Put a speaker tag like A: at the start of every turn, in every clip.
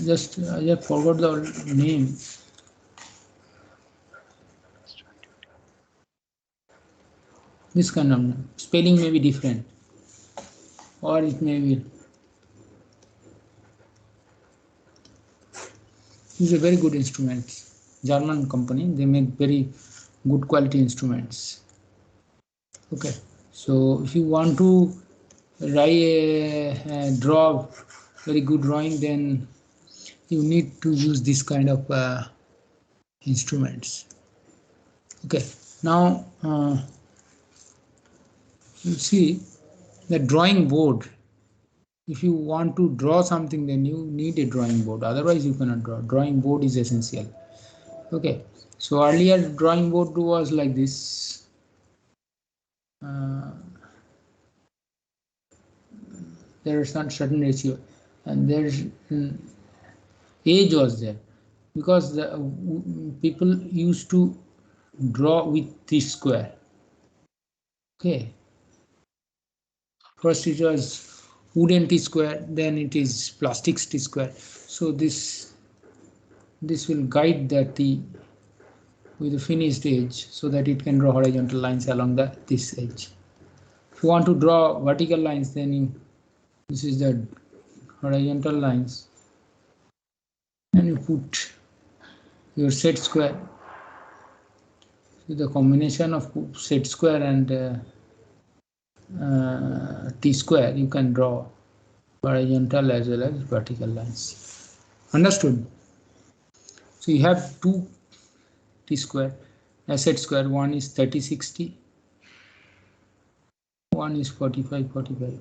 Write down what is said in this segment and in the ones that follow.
A: just I just forgot the name. This kind of spelling may be different, or it may be. It's a very good instrument. German company. They make very good quality instruments. Okay, so if you want to draw very good drawing, then you need to use this kind of instruments. Okay, now you see the drawing board. If you want to draw something, then you need a drawing board, otherwise you cannot draw. Drawing board is essential. Okay, so earlier drawing board was like this. There is some certain ratio, and there's age was there, because the people used to draw with T-square. Okay, first it was wooden T-square, then it is plastic T-square. So this will guide the T with a finished edge, so that it can draw horizontal lines along this edge. If you want to draw vertical lines, then this is the horizontal lines, and you put your set square. So the combination of set square and T-square, you can draw horizontal as well as vertical lines. Understood? So you have two T-square, set square. One is 30-60, one is 45-45.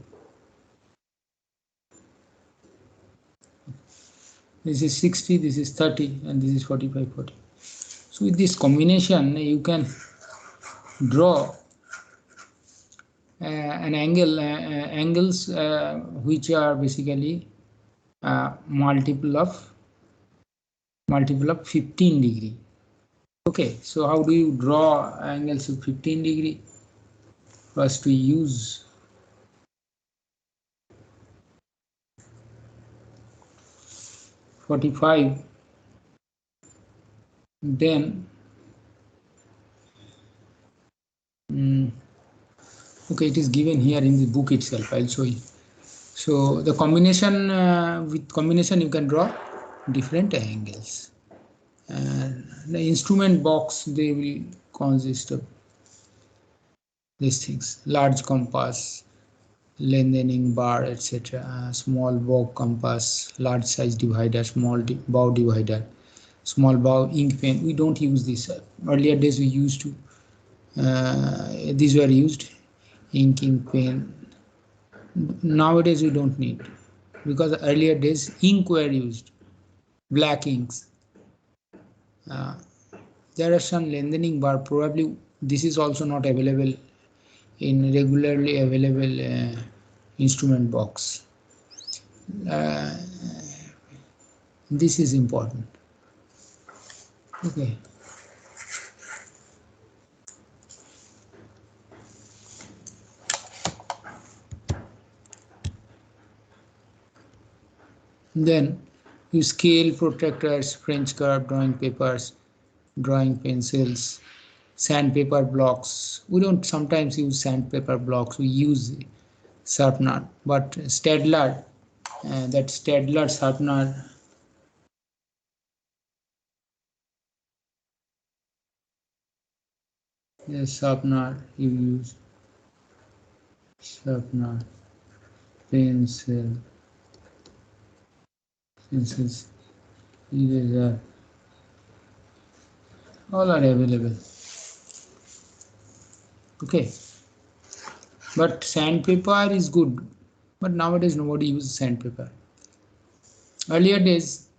A: This is 60, this is 30, and this is 45-40. So with this combination, you can draw an angles which are basically multiple of 15 degree. Okay, so how do you draw angles of 15 degree? First we use (45), then okay, it is given here in the book itself. I'll show you. So the combination, with combination you can draw different angles. And the instrument box, they will consist of these things: large compass, lengthening bar, etc., small bow compass, large size divider, small bow divider, small bow ink pen. We don't use this. Earlier days we used to, these were used, ink pen. Nowadays we don't need, because earlier days ink were used, black inks. There are some lengthening bar. Probably this is also not available in regularly available instrument box. This is important. Okay. Then you scale, protractors, French curve, drawing papers, drawing pencils, sandpaper blocks. We don't sometimes use sandpaper blocks. We use sharpener, but Staedtler, that Staedtler sharpener. The sharpener you use, sharpener, pencils, eraser, all are available. Okay, but sandpaper is good, but nowadays nobody uses sandpaper. Earlier days,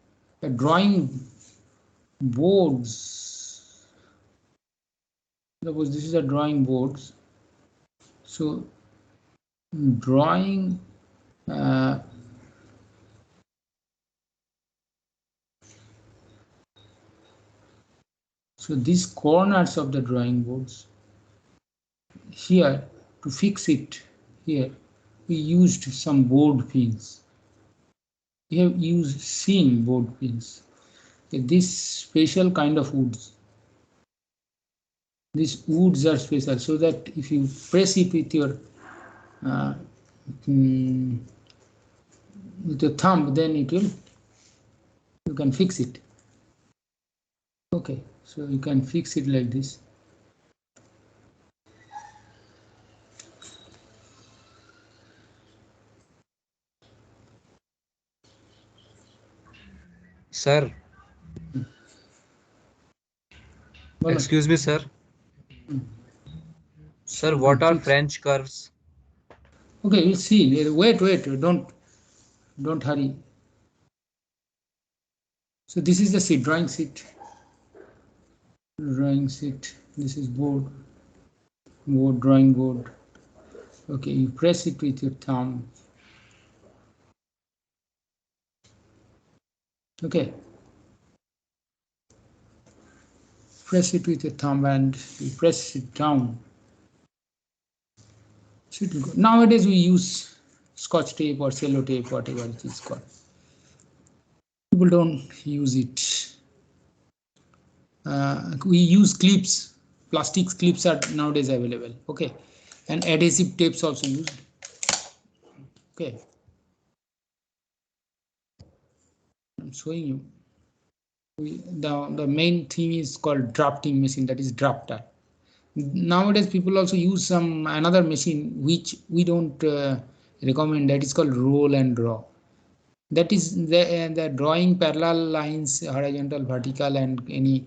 A: the drawing boards, suppose this is a drawing boards, so drawing so these corners of the drawing boards, here to fix it, here we used some board pins. We have used seen board pins. This special kind of woods. These woods are special, so that if you press it with your thumb, then it will, you can fix it. Okay, so you can fix it like this.
B: Sir, excuse me, sir. Sir, what are
A: Fix.
B: French curves?
A: Okay, we'll see. Wait, don't hurry. So this is the sheet, drawing sheet. Drawing sheet. This is board, drawing board. Okay, you press it with your thumb. Okay. Press it with your thumb and you press it down. So it will go. Nowadays we use scotch tape or cello tape, whatever it is called. People don't use it. We use clips. Plastic clips are nowadays available. Okay, and adhesive tapes also used. Okay, I'm showing you. The main thing is called drafting machine, that is drafter. Nowadays people also use some another machine which we don't recommend, that is called roll and draw. That is the drawing parallel lines, horizontal, vertical, and any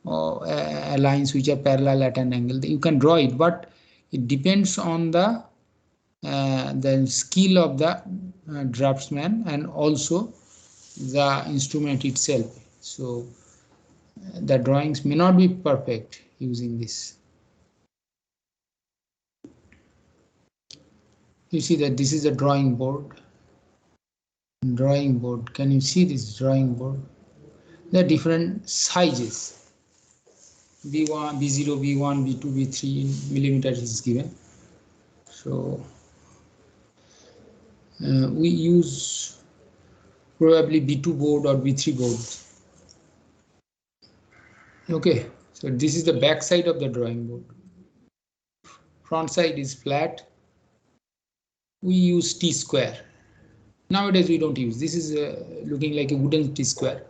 A: lines which are parallel at an angle. You can draw it, but it depends on the skill of the draftsman and also the instrument itself. So the drawings may not be perfect using this. You see that this is a drawing board. Can you see this drawing board? There are different sizes. B1, B0, B1, B2, B3 millimeters is given. So we use probably B2 board or B3 board. Okay, so this is the back side of the drawing board. Front side is flat. We use T-square. Nowadays we don't use. This is looking like a wooden T-square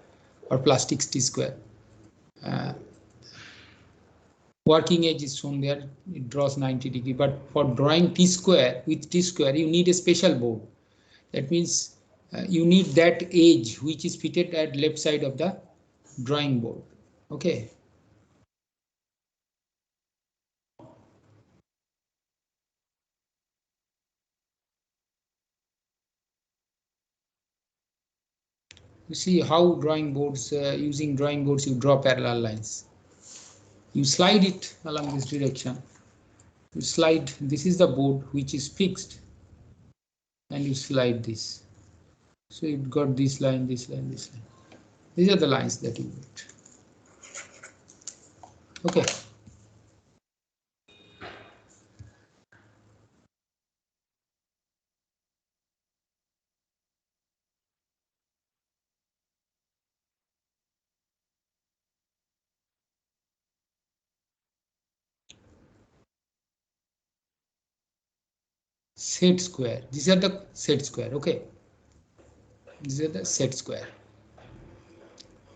A: or plastic T-square. Working edge is shown there, it draws 90 degree, but for drawing T-square, with T-square you need a special board. That means you need that edge which is fitted at left side of the drawing board. Okay. You see how drawing boards, using drawing boards you draw parallel lines. You slide it along this direction. You slide, this is the board which is fixed, and you slide this. So you've got this line, this line, this line. These are the lines that you get. Okay. Set square. These are the set square. Okay. These are the set square.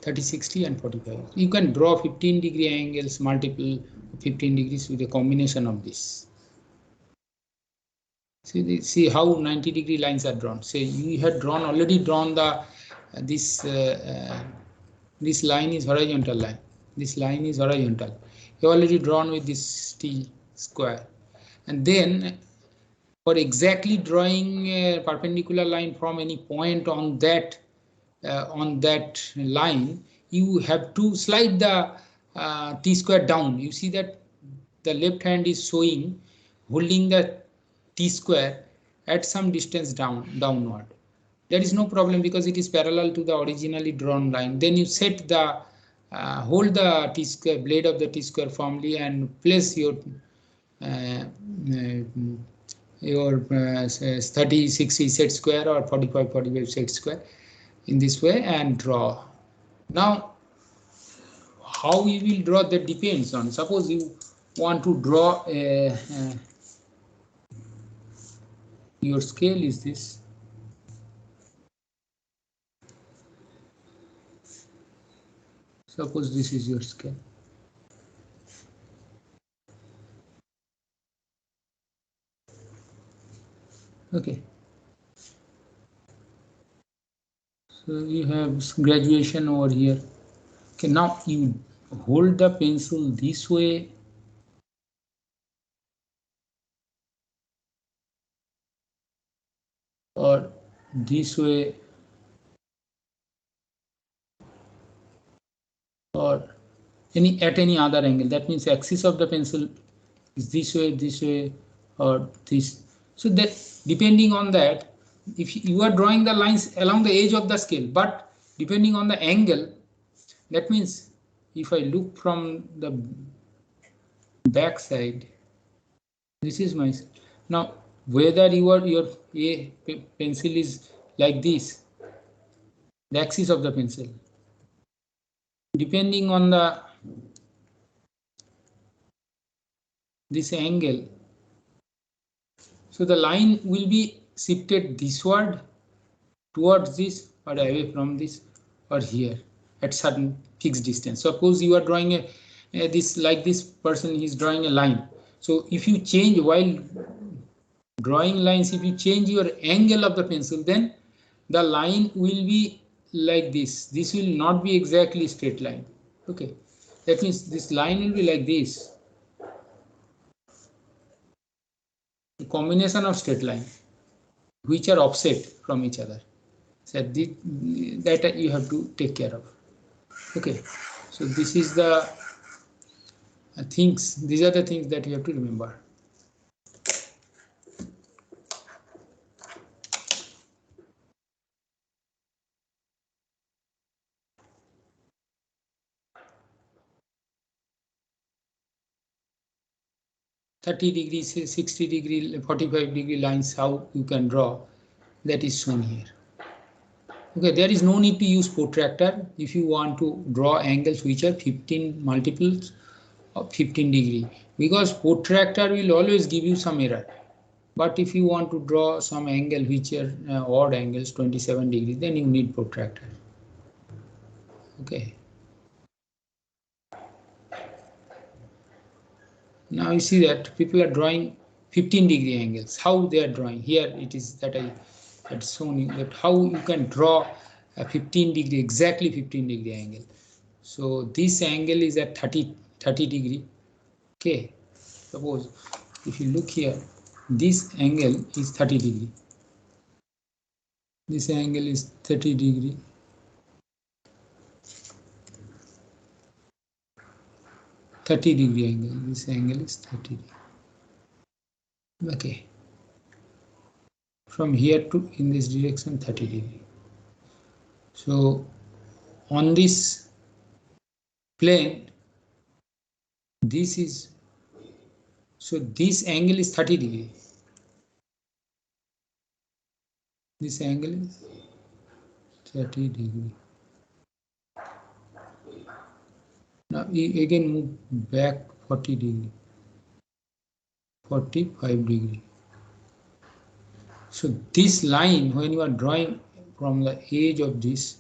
A: 30, 60 and 45. You can draw 15 degree angles, multiple 15 degrees with a combination of this. See how 90 degree lines are drawn. Say you had already drawn the this line is horizontal line. This line is horizontal. You already drawn with this T square, and then for exactly drawing a perpendicular line from any point on that line, you have to slide the T square down. You see that the left hand is showing, holding the T square at some distance downward. There is no problem because it is parallel to the originally drawn line. Then you set the hold the T square blade of the T square firmly and place your 30, 60 set square or 45, 45 set square, in this way and draw. Now how we will draw, that depends on, suppose you want to draw your scale is this, suppose this is your scale. Okay, so you have graduation over here. Okay, now you hold the pencil this way or this way or at any other angle. That means axis of the pencil is this way, or this. So that depending on that, if you are drawing the lines along the edge of the scale, but depending on the angle, that means if I look from the back side, this is my, now whether your pencil is like this, the axis of the pencil, depending on the this angle, so the line will be shifted thisward towards this or away from this or here at certain fixed distance. Suppose you are drawing a this, like this person is drawing a line. So if you change while drawing lines, if you change your angle of the pencil, then the line will be like this. This will not be exactly straight line. Okay, that means this line will be like this. A combination of straight line which are offset from each other. So that you have to take care of. Okay, so this is the things, these are the things that you have to remember. (30°, 60°, 45° lines, how you can draw, that is shown here. Okay, there is no need to use protractor if you want to draw angles which are 15 multiples of 15°, because protractor will always give you some error. But if you want to draw some angle which are odd angles, 27°, then you need protractor. Okay. Now you see that people are drawing 15° angles. How they are drawing? Here it is that I had shown you that how you can draw a 15°, exactly 15° angle. So this angle is at 30°. Okay. Suppose if you look here, this angle is 30°. This angle is 30°. (30° angle). This angle is 30°. Okay. From here to in this direction 30°. So on this plane, this is, so this angle is 30°. This angle is 30°. Now again move back 40°, 45°. So this line, when you are drawing from the edge of this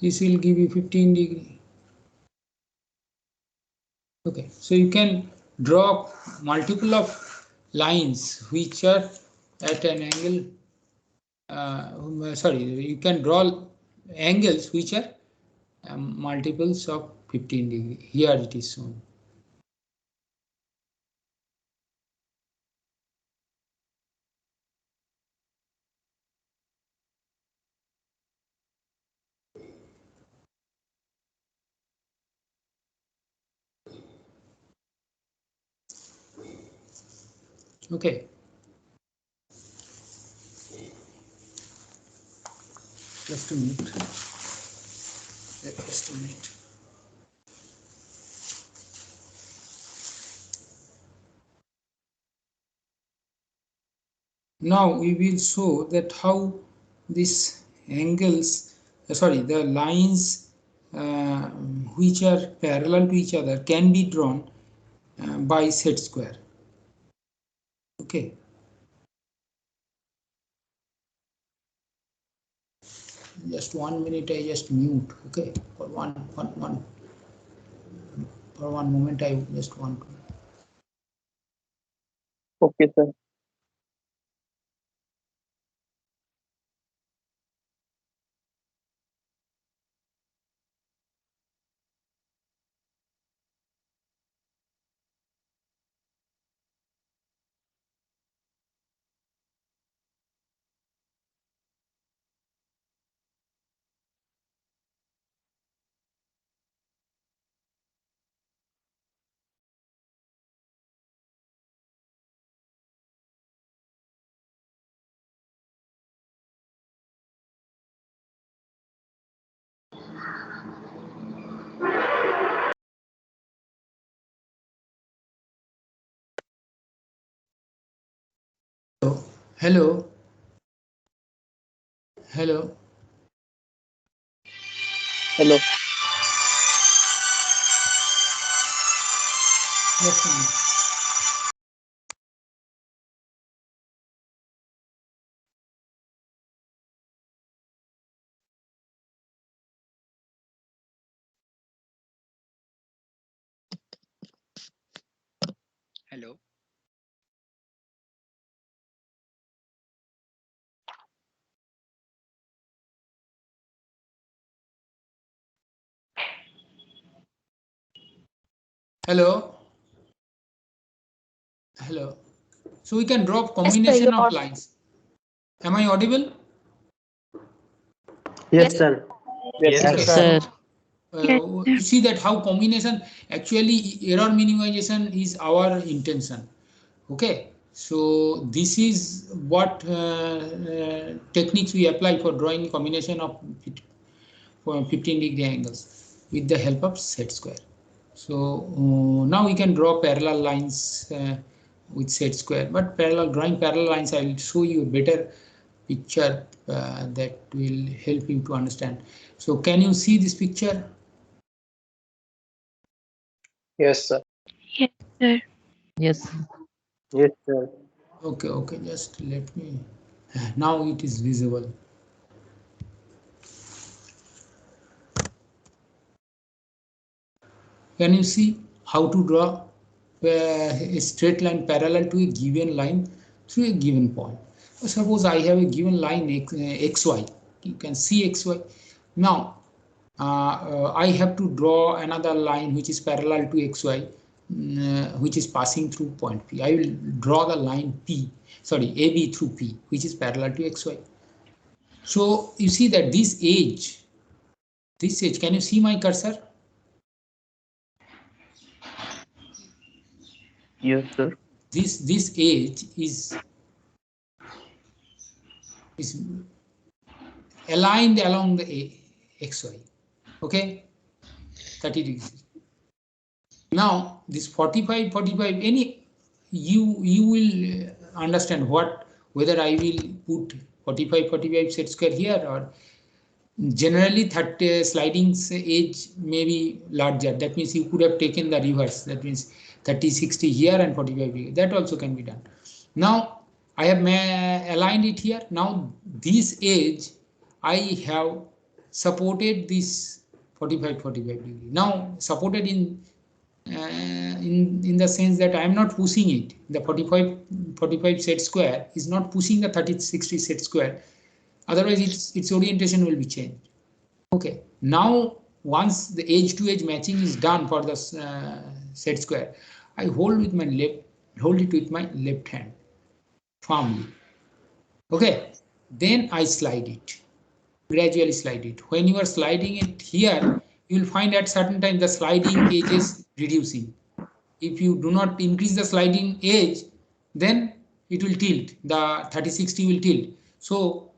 A: will give you 15°. Okay, so you can draw multiple of lines which are at an angle. You can draw angles which are multiples of 15°. Here it is shown. Okay. Just a minute. Just a minute. Now we will show that how this angles, the lines which are parallel to each other can be drawn by set square. Okay. Just 1 minute, I just mute. Okay, for one moment, I just want to.
C: Okay, sir.
A: Hello. Hello.
C: Hello.
A: Just a minute.
D: Hello.
A: Hello. Hello. So we can draw
E: Yes,
A: combination
E: sir,
A: of lines. Am I audible?
C: Yes, sir.
B: Yes,
A: Okay.
B: sir.
A: So
E: Yes,
A: you see that how combination, actually error minimization is our intention. Okay, so this is what techniques we apply for drawing combination of 15-degree angles with the help of set square. So now we can draw parallel lines with set square, but drawing parallel lines, I will show you a better picture that will help you to understand. So can you see this picture?
C: Yes, sir.
E: yes, sir.
F: Yes.
C: Yes, sir.
A: Okay, just let me, now it is visible. Can you see how to draw a straight line parallel to a given line through a given point? Suppose I have a given line xy. You can see xy. Now I have to draw another line which is parallel to xy, which is passing through point P. I will draw the line AB through P, which is parallel to xy. So you see that this edge, can you see my cursor?
C: Yes, sir.
A: This edge is aligned along the xy. Okay, 30 degrees. Now this 45, any you will understand whether I will put 45 set square here, or generally 30 sliding edge may be larger. That means you could have taken the reverse. That means 30, 60 here and 45 here. That also can be done. Now I have aligned it here. Now this edge I have supported this 45 degree. Now supported in the sense that I am not pushing it. The 45 set square is not pushing the 30, 60 set square. Otherwise, its orientation will be changed. Okay. Now, once the edge to edge matching is done for the set square, I hold it with my left hand firmly. Okay. Then I slide it. Gradually slide it. When you are sliding it here, you will find at certain time the sliding edge is reducing. If you do not increase the sliding edge, then it will tilt. The 30-60 will tilt. So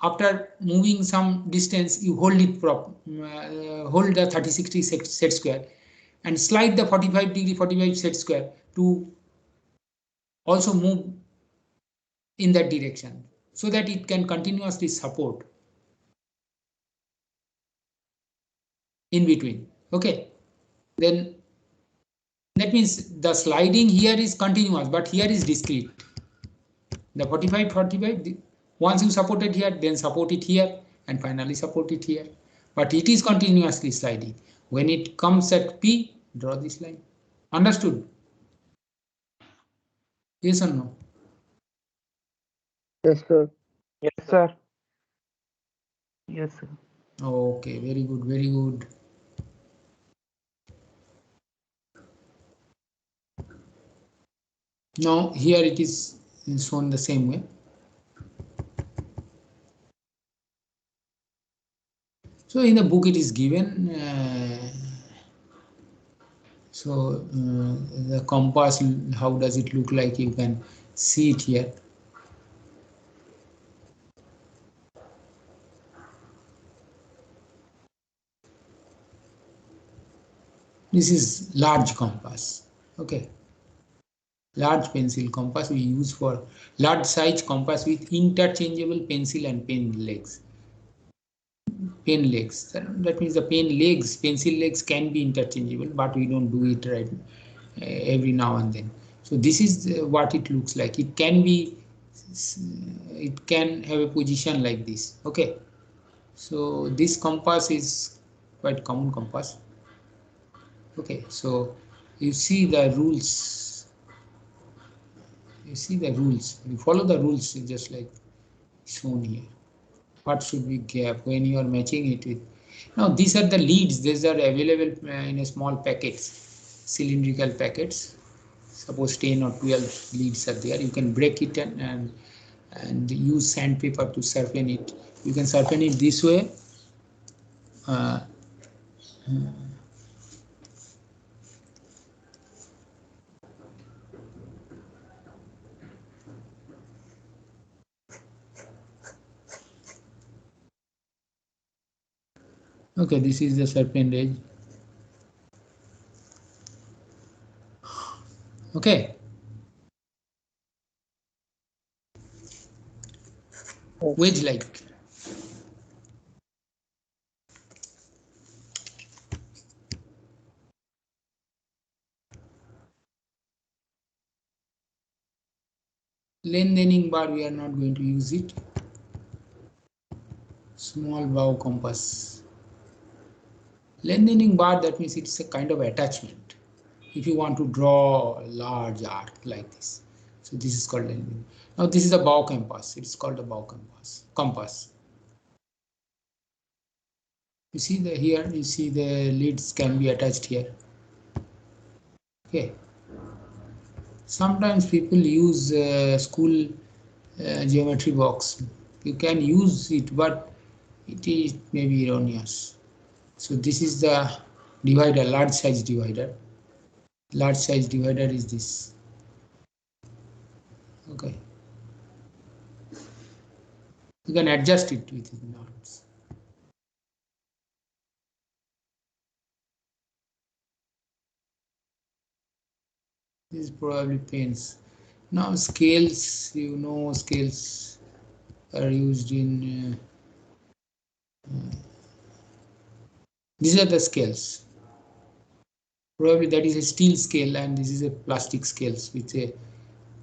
A: after moving some distance, you hold it hold the 30-60 set square and slide the 45 set square to also move in that direction so that it can continuously support. in between. Okay, then that means the sliding here is continuous, but here is discrete. The 45, 45, once you support it here, then support it here, and finally support it here. But it is continuously sliding. When it comes at P, draw this line. Understood? Yes or no?
C: Yes, sir. Yes, sir.
E: Yes, sir.
A: Okay, very good, very good. Now here it is shown the same way. So in the book it is given. The compass, how does it look like? You can see it here. This is large compass. Okay. Large pencil compass we use for large size compass with interchangeable pencil and pen legs. Pen legs. That means the pen legs, pencil legs can be interchangeable, but we don't do it right every now and then. So this is what it looks like. It can have a position like this. Okay. So this compass is quite common compass. Okay. So you see the rules. You see the rules. You follow the rules just like shown here. What should be gap when you are matching it with. Now these are the leads. These are available in a small packets, cylindrical packets. Suppose 10 or 12 leads are there. You can break it and use sandpaper to sharpen it. You can sharpen it this way. Okay, this is the sharpened edge. Okay. Wedge like. Lengthening bar, we are not going to use it. Small bow compass. Lengthening bar, that means it's a kind of attachment. If you want to draw a large arc like this. So this is called lengthening. Now this is a bow compass. It's called a bow compass. You see here, you see the leads can be attached here. Okay. Sometimes people use school geometry box. You can use it, but it is maybe erroneous. So this is the divider, large size divider. Large size divider is this. Okay. You can adjust it with the knots. This is probably pens. Now scales, scales are used in. These are the scales. Probably that is a steel scale and this is a plastic scales with a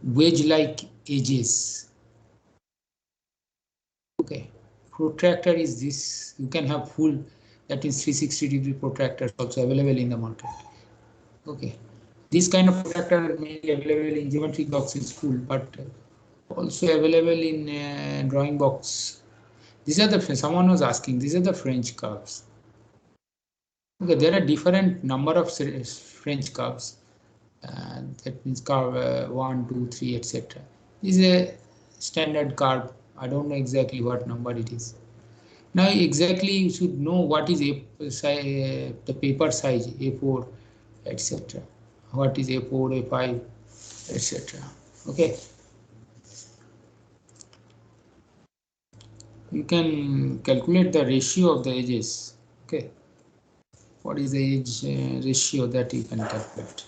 A: wedge-like edges. Okay. Protractor is this. You can have full, that is 360-degree protractors also available in the market. Okay. This kind of protractor may be available in geometry box in school, but also available in drawing box. These are the, someone was asking, these are the French curves. Okay, there are different number of French curves. That means curve 1, 2, 3, etc. This is a standard curve. I don't know exactly what number it is. Now exactly you should know what is the paper size A4, etc. What is A4, A5, etc. Okay. You can calculate the ratio of the edges. Okay. What is the edge ratio that you can calculate?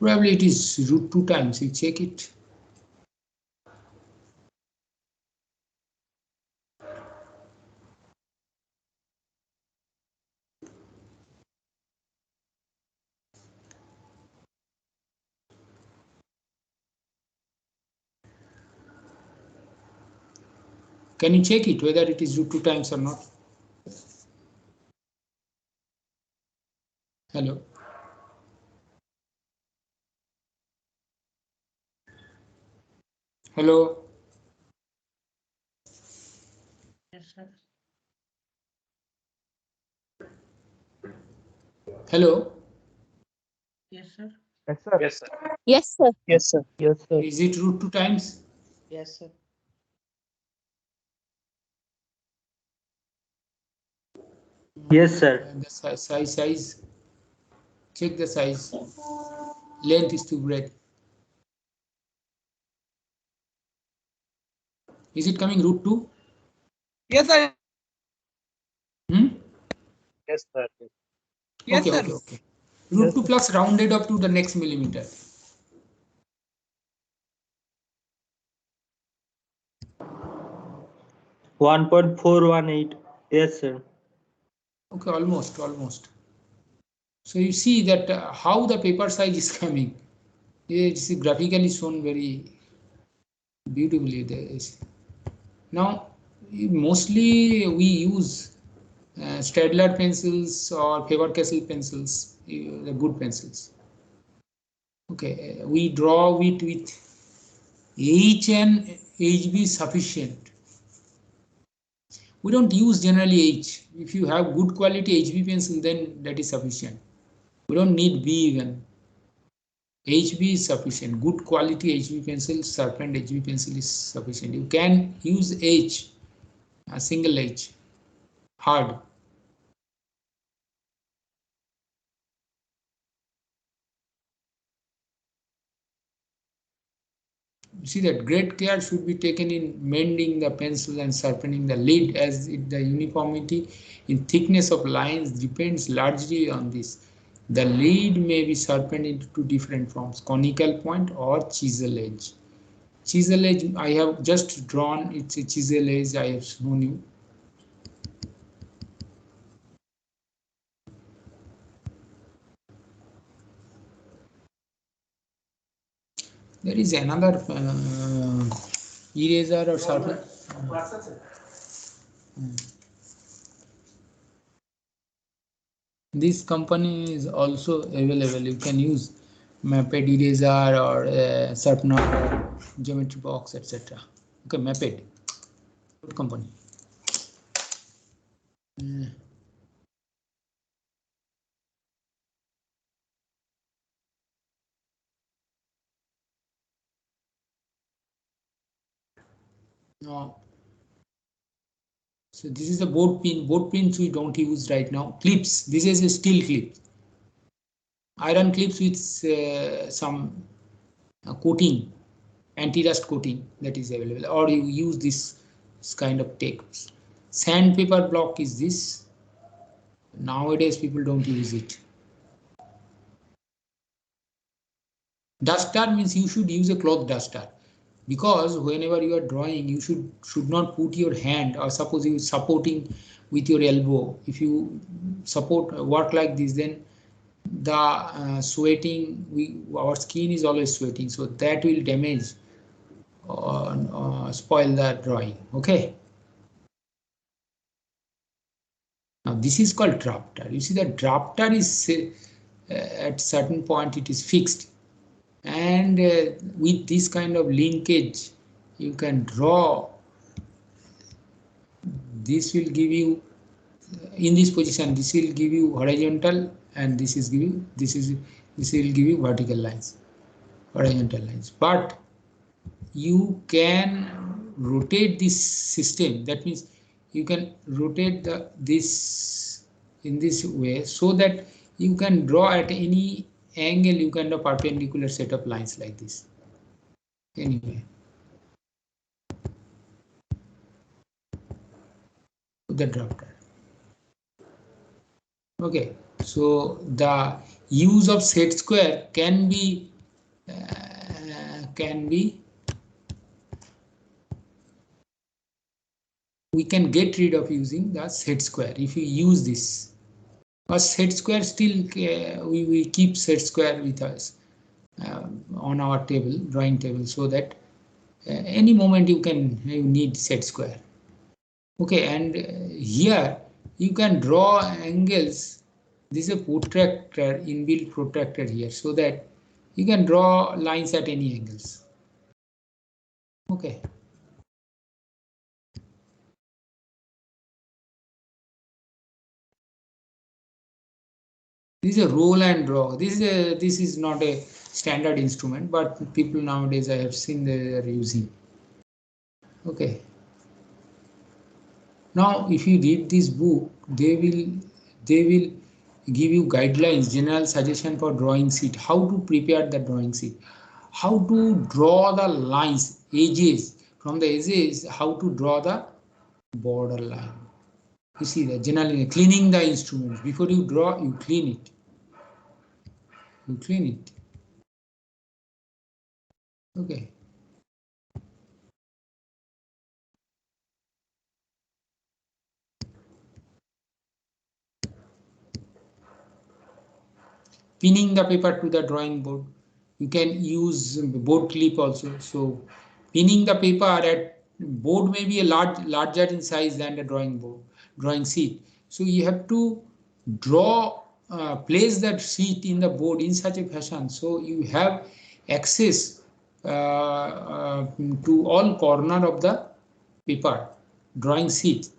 A: Probably it is root 2 times. You check it. Can you check it whether it is root 2 times or not? Hello. Hello.
E: Yes, sir.
A: Hello.
E: Yes, sir.
C: Yes, sir.
F: Yes, sir.
G: Yes, sir.
C: Yes, sir. Yes, sir.
A: Is it root 2 times?
E: Yes, sir.
C: Yes, sir.
A: The size. Check the size. Length is too great. Is it coming root 2?
F: Yes, sir.
A: Hmm?
F: Yes, sir.
A: Okay, okay. Root
C: Yes,
A: 2
C: sir.
A: plus rounded up to the next millimeter.
C: $1.418. Yes, sir.
A: Okay, almost. So you see that how the paper size is coming. It's graphically shown very beautifully. Now, mostly we use Staedtler pencils or Faber-Castell pencils, the good pencils. Okay, we draw it with H and HB sufficient. We don't use generally H. If you have good quality HB pencil, then that is sufficient. We don't need B even. HB is sufficient. Good quality HB pencil, sharpened HB pencil is sufficient. You can use H, a single H, hard. You see that great care should be taken in mending the pencil and sharpening the lead, as the uniformity in thickness of lines depends largely on this. The lead may be sharpened into two different forms, conical point or chisel edge. Chisel edge, I have just drawn, it's a chisel edge I have shown you. There is another eraser or sharpener. This company is also available. You can use Maped eraser or sharpener or geometry box, etc. Okay, Maped. Good company. No. So this is a board pin. Board pins we don't use right now. Clips. This is a steel clip. Iron clips with some coating, anti-rust coating that is available, or you use this kind of tapes. Sandpaper block is this. Nowadays people don't use it. Duster means you should use a cloth duster, because whenever you are drawing you should not put your hand, or suppose you are supporting with your elbow. If you support work like this, then the sweating, our skin is always sweating, so that will damage or spoil the drawing. Okay, now this is called drafter. You see, the drafter is at certain point it is fixed, and with this kind of linkage you can draw. This will give you, in this position, this will give you horizontal, and this will give you vertical lines, horizontal lines. But you can rotate this system. That means you can rotate this in this way, so that you can draw at any angle. You can draw perpendicular set of lines like this. Anyway, the drafter. Okay, so the use of set square can be can be, we can get rid of using the set square if you use this. But set square still, we keep set square with us on our table, drawing table, so that any moment you need set square. Okay, and here you can draw angles. This is a protractor, inbuilt protractor here, so that you can draw lines at any angles. Okay. This is a roll and draw. This is not a standard instrument, but people nowadays I have seen they are using. Okay. Now, if you read this book, they will give you guidelines, general suggestion for drawing sheet, how to prepare the drawing sheet, how to draw the lines, edges, from the edges, how to draw the border line. You see that generally cleaning the instruments. Before you draw, you clean it. You clean it. Okay. Pinning the paper to the drawing board. You can use board clip also. So pinning the paper at board may be a larger in size than the drawing board, drawing sheet. So you have to place that sheet in the board in such a fashion so you have access to all corner of the paper drawing sheet.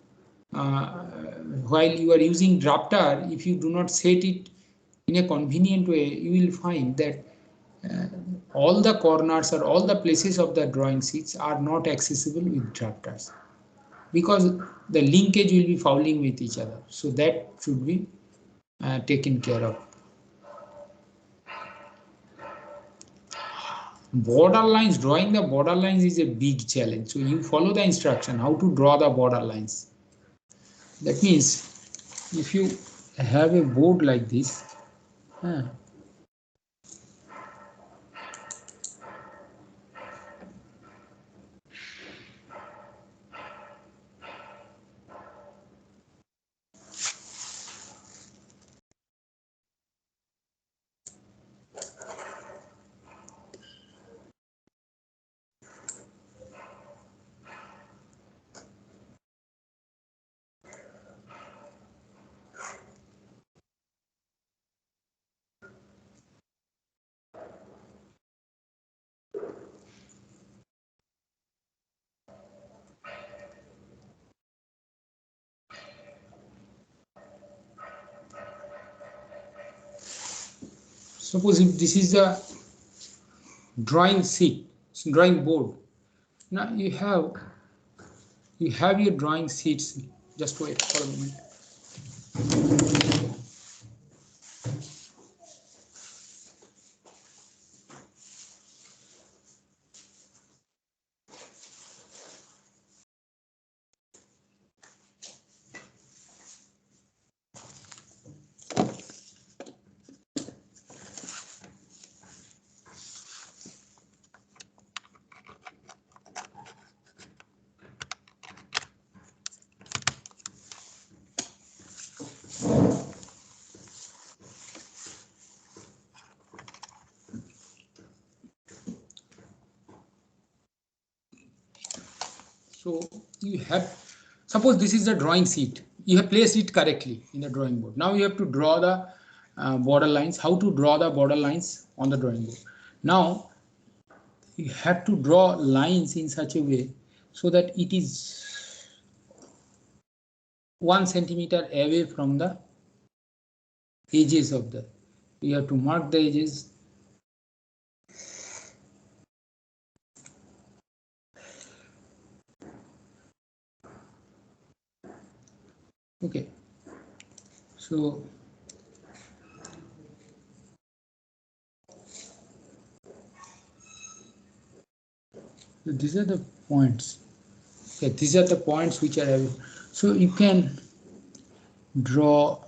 A: While you are using drafter, if you do not set it in a convenient way, you will find that all the corners or all the places of the drawing sheets are not accessible with drafters, because the linkage will be fouling with each other. So that should be taken care of. Border lines, drawing the border lines is a big challenge. So you follow the instruction how to draw the border lines. That means if you have a board like this, suppose if this is the drawing sheet, drawing board. Now you have your drawing sheets. Just wait for a moment. So you have, suppose this is the drawing sheet. You have placed it correctly in the drawing board. Now you have to draw the border lines. How to draw the border lines on the drawing board? Now you have to draw lines in such a way so that it is 1 centimeter away from the edges of the. You have to mark the edges. Okay, so these are the points. Okay, these are the points which are having. So you can draw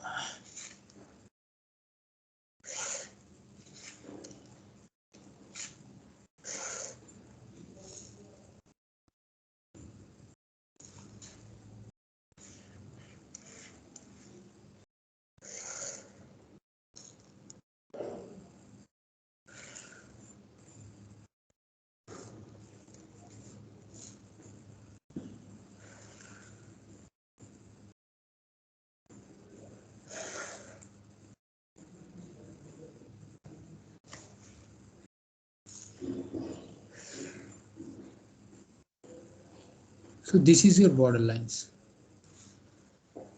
A: So this is your border lines.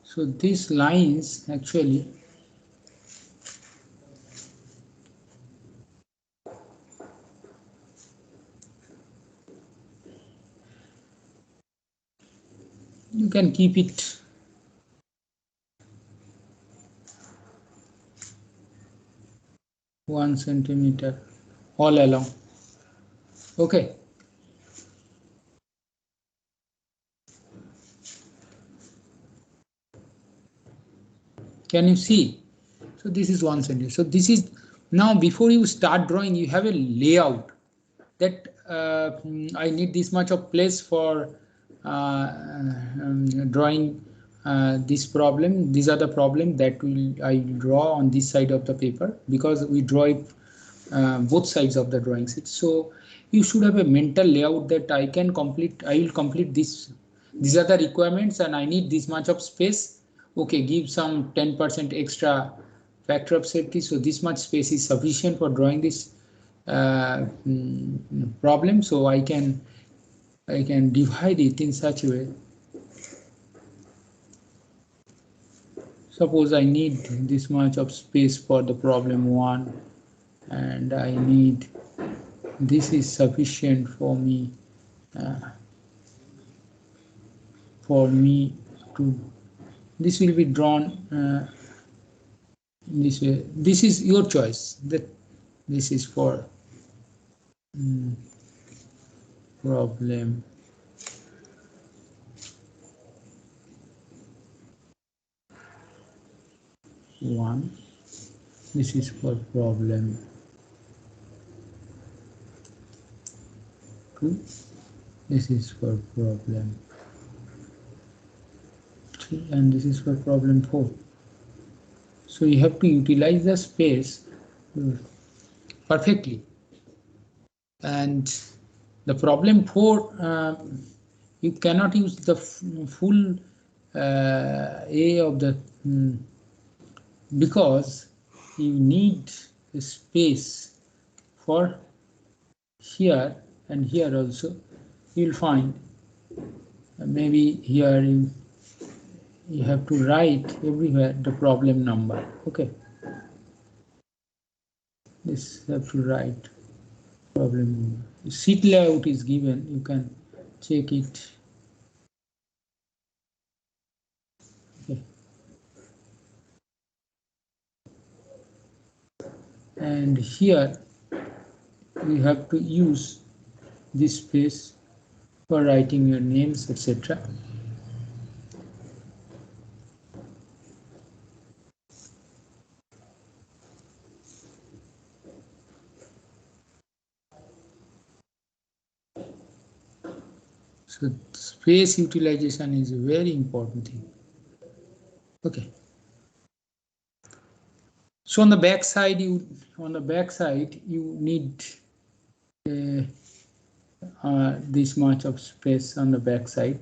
A: So these lines actually you can keep it one centimeter all along. Okay. Can you see? So this is 1 centimeter. So this is now before you start drawing, you have a layout that I need this much of place for drawing this problem. These are the problem that I will draw on this side of the paper, because we draw it both sides of the drawing sheet. So you should have a mental layout that I will complete this. These are the requirements and I need this much of space. Okay, give some 10% extra factor of safety. So this much space is sufficient for drawing this problem. So I can divide it in such a way. Suppose I need this much of space for the problem 1 and I need, this is sufficient for me to, this will be drawn in this way. This is your choice, that this is for problem 1, this is for problem 2, this is for problem 3, and this is for problem 4. So you have to utilize the space perfectly. And the problem 4, you cannot use the full A of the because you need a space for here and here also. You'll find maybe here you have to write everywhere the problem number. Okay, this have to write problem number. Sheet layout is given, you can check it. Okay. And here you have to use this space for writing your names, etc. So space utilization is a very important thing. Okay. So on the back side, you need this much of space on the back side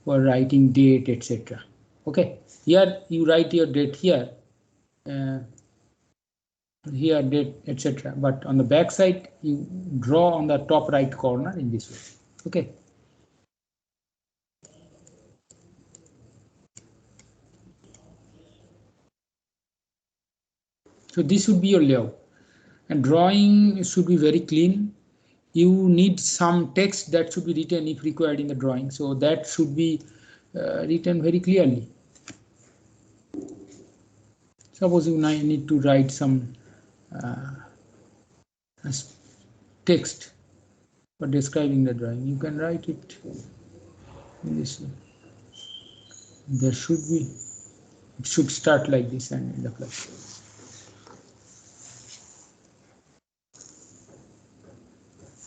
A: for writing date, etc. Okay. Here you write your date here, here date, etc. But on the back side, you draw on the top right corner in this way. Okay. So this should be your layout, and drawing should be very clean. You need some text that should be written if required in the drawing, so that should be written very clearly. Suppose you need to write some text for describing the drawing, you can write it in this way. There should be, it should start like this and end up like this.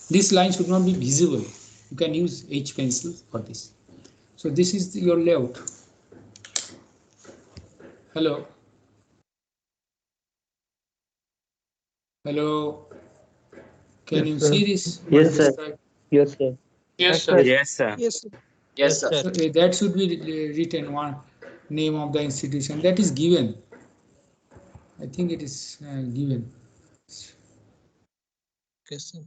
A: This line should not be visible. You can use H pencil for this. So this is your layout. Hello. Hello. Can you see this?
C: Yes, sir. Yes, sir.
F: Yes, sir.
B: Yes, sir.
F: Yes, sir.
E: Yes, sir.
A: So that should be written, one name of the institution that is given. I think it is given.
F: Yes, sir.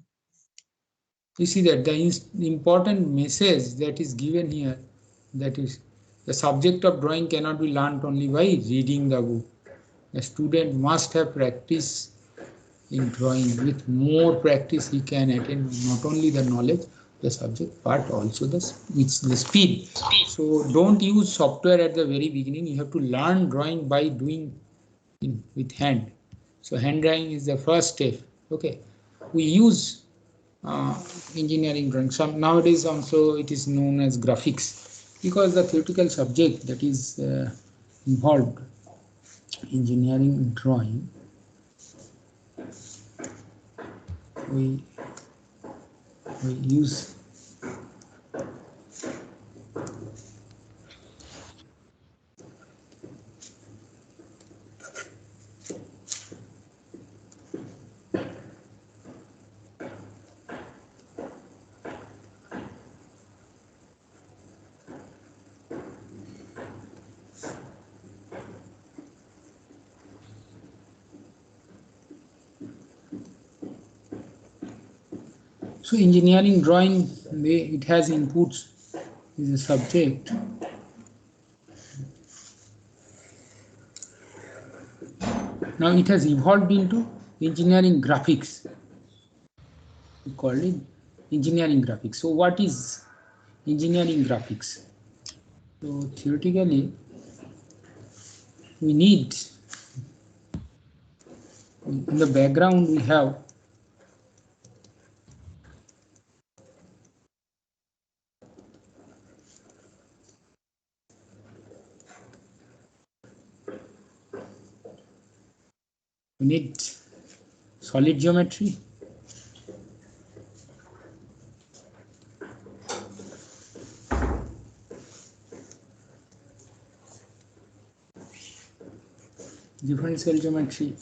A: You see that the important message that is given here, that is the subject of drawing cannot be learnt only by reading the book. A student must have practice in drawing. With more practice he can attain not only the knowledge the subject but also the speed. So don't use software at the very beginning. You have to learn drawing by doing with hand. So hand drawing is the first step. Okay, we use engineering drawing. Some nowadays also it is known as graphics, because the theoretical subject that is involved engineering drawing, we use so engineering drawing, it has inputs is a subject. Now it has evolved into engineering graphics. We call it engineering graphics. So what is engineering graphics? So theoretically, we need, in the background we have solid geometry, differential geometry,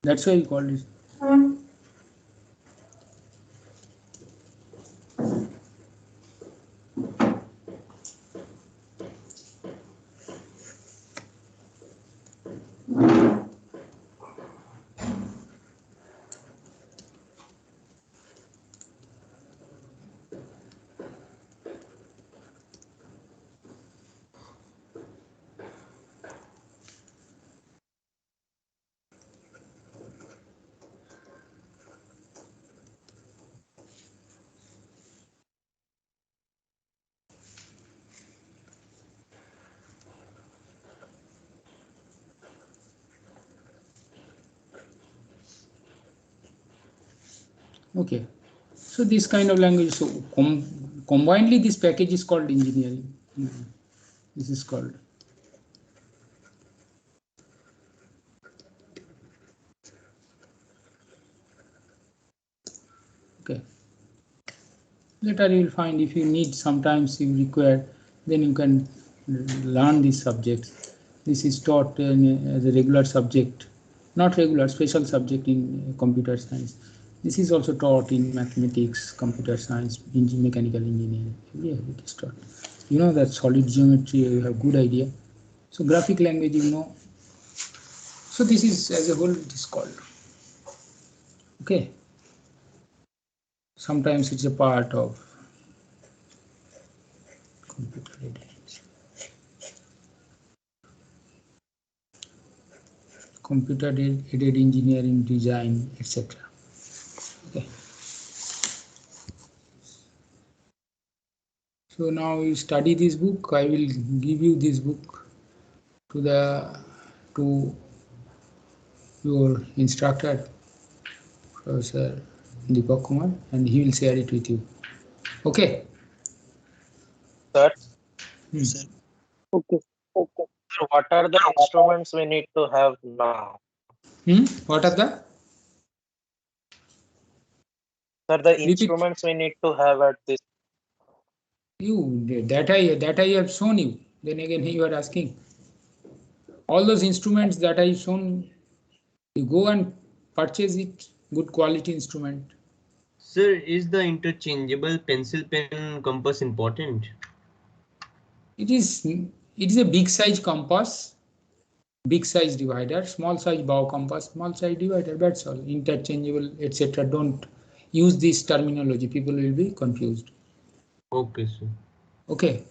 A: that's why we call it. Okay, so this kind of language, so combinedly this package is called engineering. This is called. Okay, later you will find, if you need, sometimes you require, then you can learn these subjects. This is taught as a regular subject, not regular, special subject in computer science. This is also taught in mathematics, computer science, mechanical engineering. Yeah, it is taught. You know that solid geometry, you have good idea. So graphic language, you know. So this is, as a whole, it is called. Okay. Sometimes it's a part of computer aided engineering, design, etc. Okay. So now you study this book. I will give you this book to your instructor, Professor Deepak Kumar, and he will share it with you. Okay.
F: Sir.
C: Okay.
F: Okay. Sir, what are the instruments we need to have now?
A: What are the?
F: Sir, the instruments we need to have at this.
A: That I have shown you. Then again you are asking. All those instruments that I have shown, you go and purchase it. Good quality instrument.
G: Sir, is the interchangeable pencil pen compass important?
A: It is a big size compass. big size divider, small size bow compass, small size divider, that's all. Interchangeable, etc. Don't use this terminology, people will be confused.
G: Okay, sir.
A: Okay,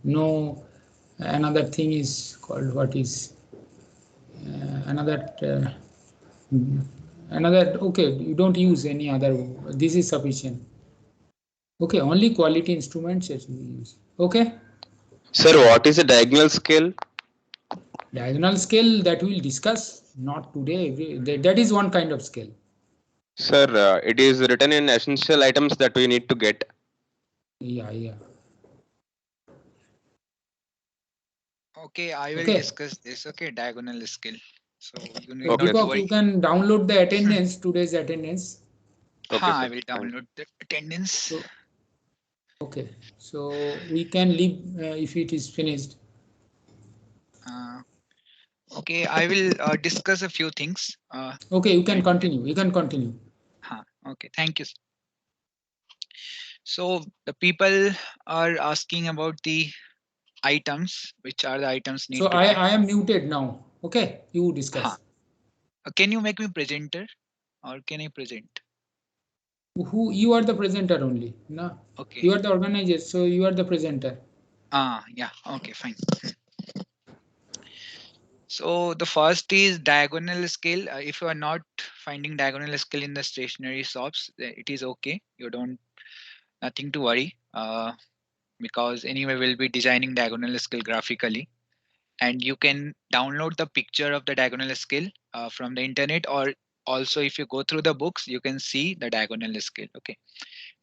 A: no, another thing is called what is another okay, you don't use any other, this is sufficient. Okay, only quality instruments that we use. Okay.
H: Sir, what is a diagonal scale?
A: Diagonal scale that we'll discuss, not today. That is one kind of scale.
H: Sir, it is written in essential items that we need to get.
A: Yeah.
D: Okay, I will
A: Okay.
D: discuss this. Okay, diagonal scale. So you need
A: So
H: Okay,
D: not to
A: Deepak,
H: sir.
A: you
D: worry.
A: can download the attendance, today's attendance.
H: Okay,
D: I
H: sir.
D: will download the attendance.
A: So, okay, so we can leave if it is finished.
D: Okay, I will discuss a few things.
A: Okay, you can
D: and-
A: continue. You can continue.
D: Okay, thank you. So the people are asking about the items, which are the items need
A: So
D: to buy.
A: I am muted now. Okay, you discuss.
D: Can you make me presenter, or can I present?
A: Who you are the presenter only? No,
D: Okay.
A: you are the organizer, so you are the presenter.
D: Yeah. Okay, fine. So the first is diagonal scale. If you are not finding diagonal scale in the stationery shops, it is okay. You don't nothing to worry. Because anyway we'll be designing diagonal scale graphically, and you can download the picture of the diagonal scale from the internet, or also if you go through the books you can see the diagonal scale. Okay,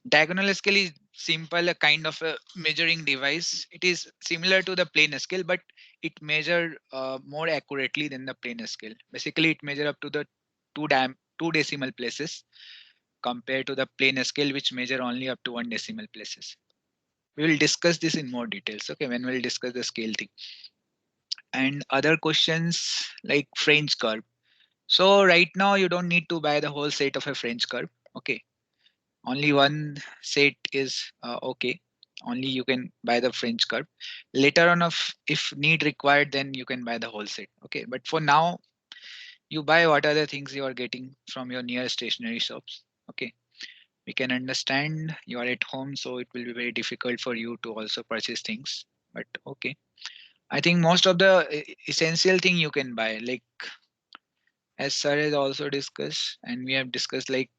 D: diagonal scale is simple, a kind of a measuring device. It is similar to the plane scale, but it measure more accurately than the plane scale. Basically it measure up to the two decimal places compared to the plane scale, which measure only up to one decimal places. We will discuss this in more details, okay, when we'll discuss the scale thing. And other questions like French curve. So right now you don't need to buy the whole set of a French curve. Okay, only one set is okay. Only you can buy the French curve. Later on, if need required, then you can buy the whole set. Okay, but for now, you buy what are the things you are getting from your near stationery shops. Okay, we can understand you are at home, so it will be very difficult for you to also purchase things. But okay, I think most of the essential thing you can buy, like as sir has also discussed, and we have discussed, like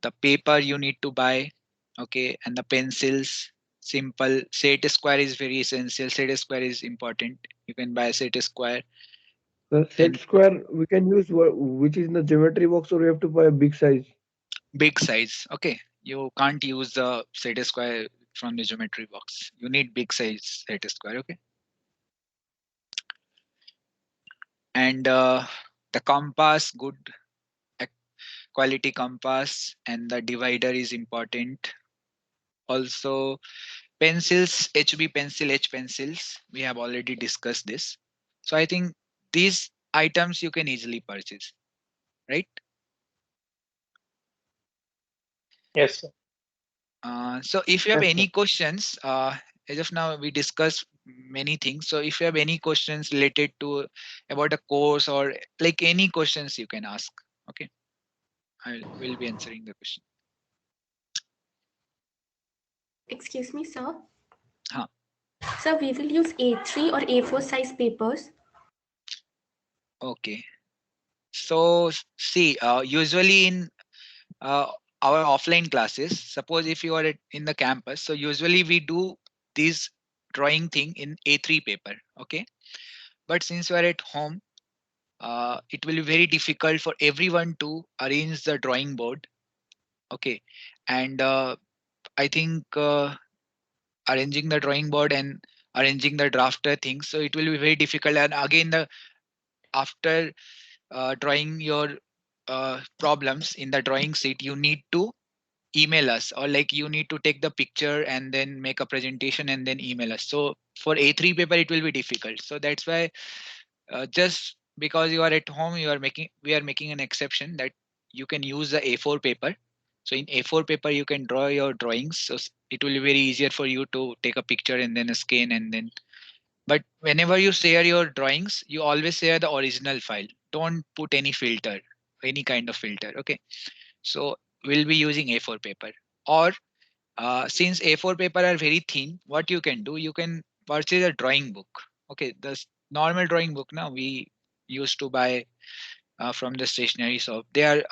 D: the paper you need to buy, okay, and the pencils. Simple set square is very essential. Set square is important. You can buy set square.
C: The set
D: And
C: square we can use which is in the geometry box, or we have to buy a big size.
D: big size. Okay, you can't use the set square from the geometry box. You need big size set square. Okay, and the compass, good quality compass, and the divider is important. Also pencils, HB pencil, H pencils, we have already discussed this. So I think these items you can easily purchase, right?
F: Yes, sir.
D: So if you have
C: Yes, sir.
D: any questions, as of now we discussed many things. So if you have any questions related to about a course, or like any questions you can ask. Okay, I will be answering the question.
I: Excuse me, sir.
D: Huh.
I: Sir, we will use A3 or A4 size papers.
D: Okay. So see, usually in uh, our offline classes, suppose if you are in the campus, so usually we do this drawing thing in A3 paper. Okay, but since you are at home, it will be very difficult for everyone to arrange the drawing board. Okay, and I think arranging the drawing board and arranging the drafter things, so it will be very difficult. And again, the after drawing your problems in the drawing sheet, you need to email us, or like you need to take the picture and then make a presentation and then email us. So for A3 paper it will be difficult. So that's why just because you are at home, we are making an exception that you can use the A4 paper. So in A4 paper you can draw your drawings, so it will be very easier for you to take a picture and then scan and then But whenever you share your drawings, you always share the original file. Don't put any filter, any kind of filter. Okay. So we'll be using A4 paper. Or since A4 paper are very thin, what you can do, you can purchase a drawing book. Okay. The normal drawing book now we used to buy from the stationery shop. They are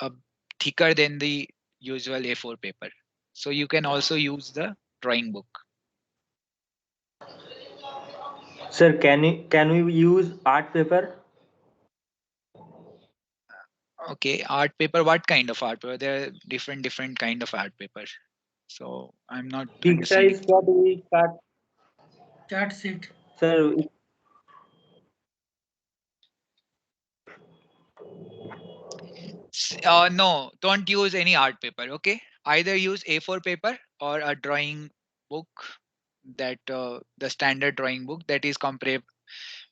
D: thicker than the usual A4 paper. So you can also use the drawing book.
G: Sir, can we use art paper?
D: Okay, art paper. What kind of art paper? There are different kind of art paper. So I'm not
G: Big
D: understanding.
G: size what we cut?
E: Chart sheet.
G: Sir,
D: No, don't use any art paper. Okay, either use A4 paper or a drawing book, that the standard drawing book that is comparable.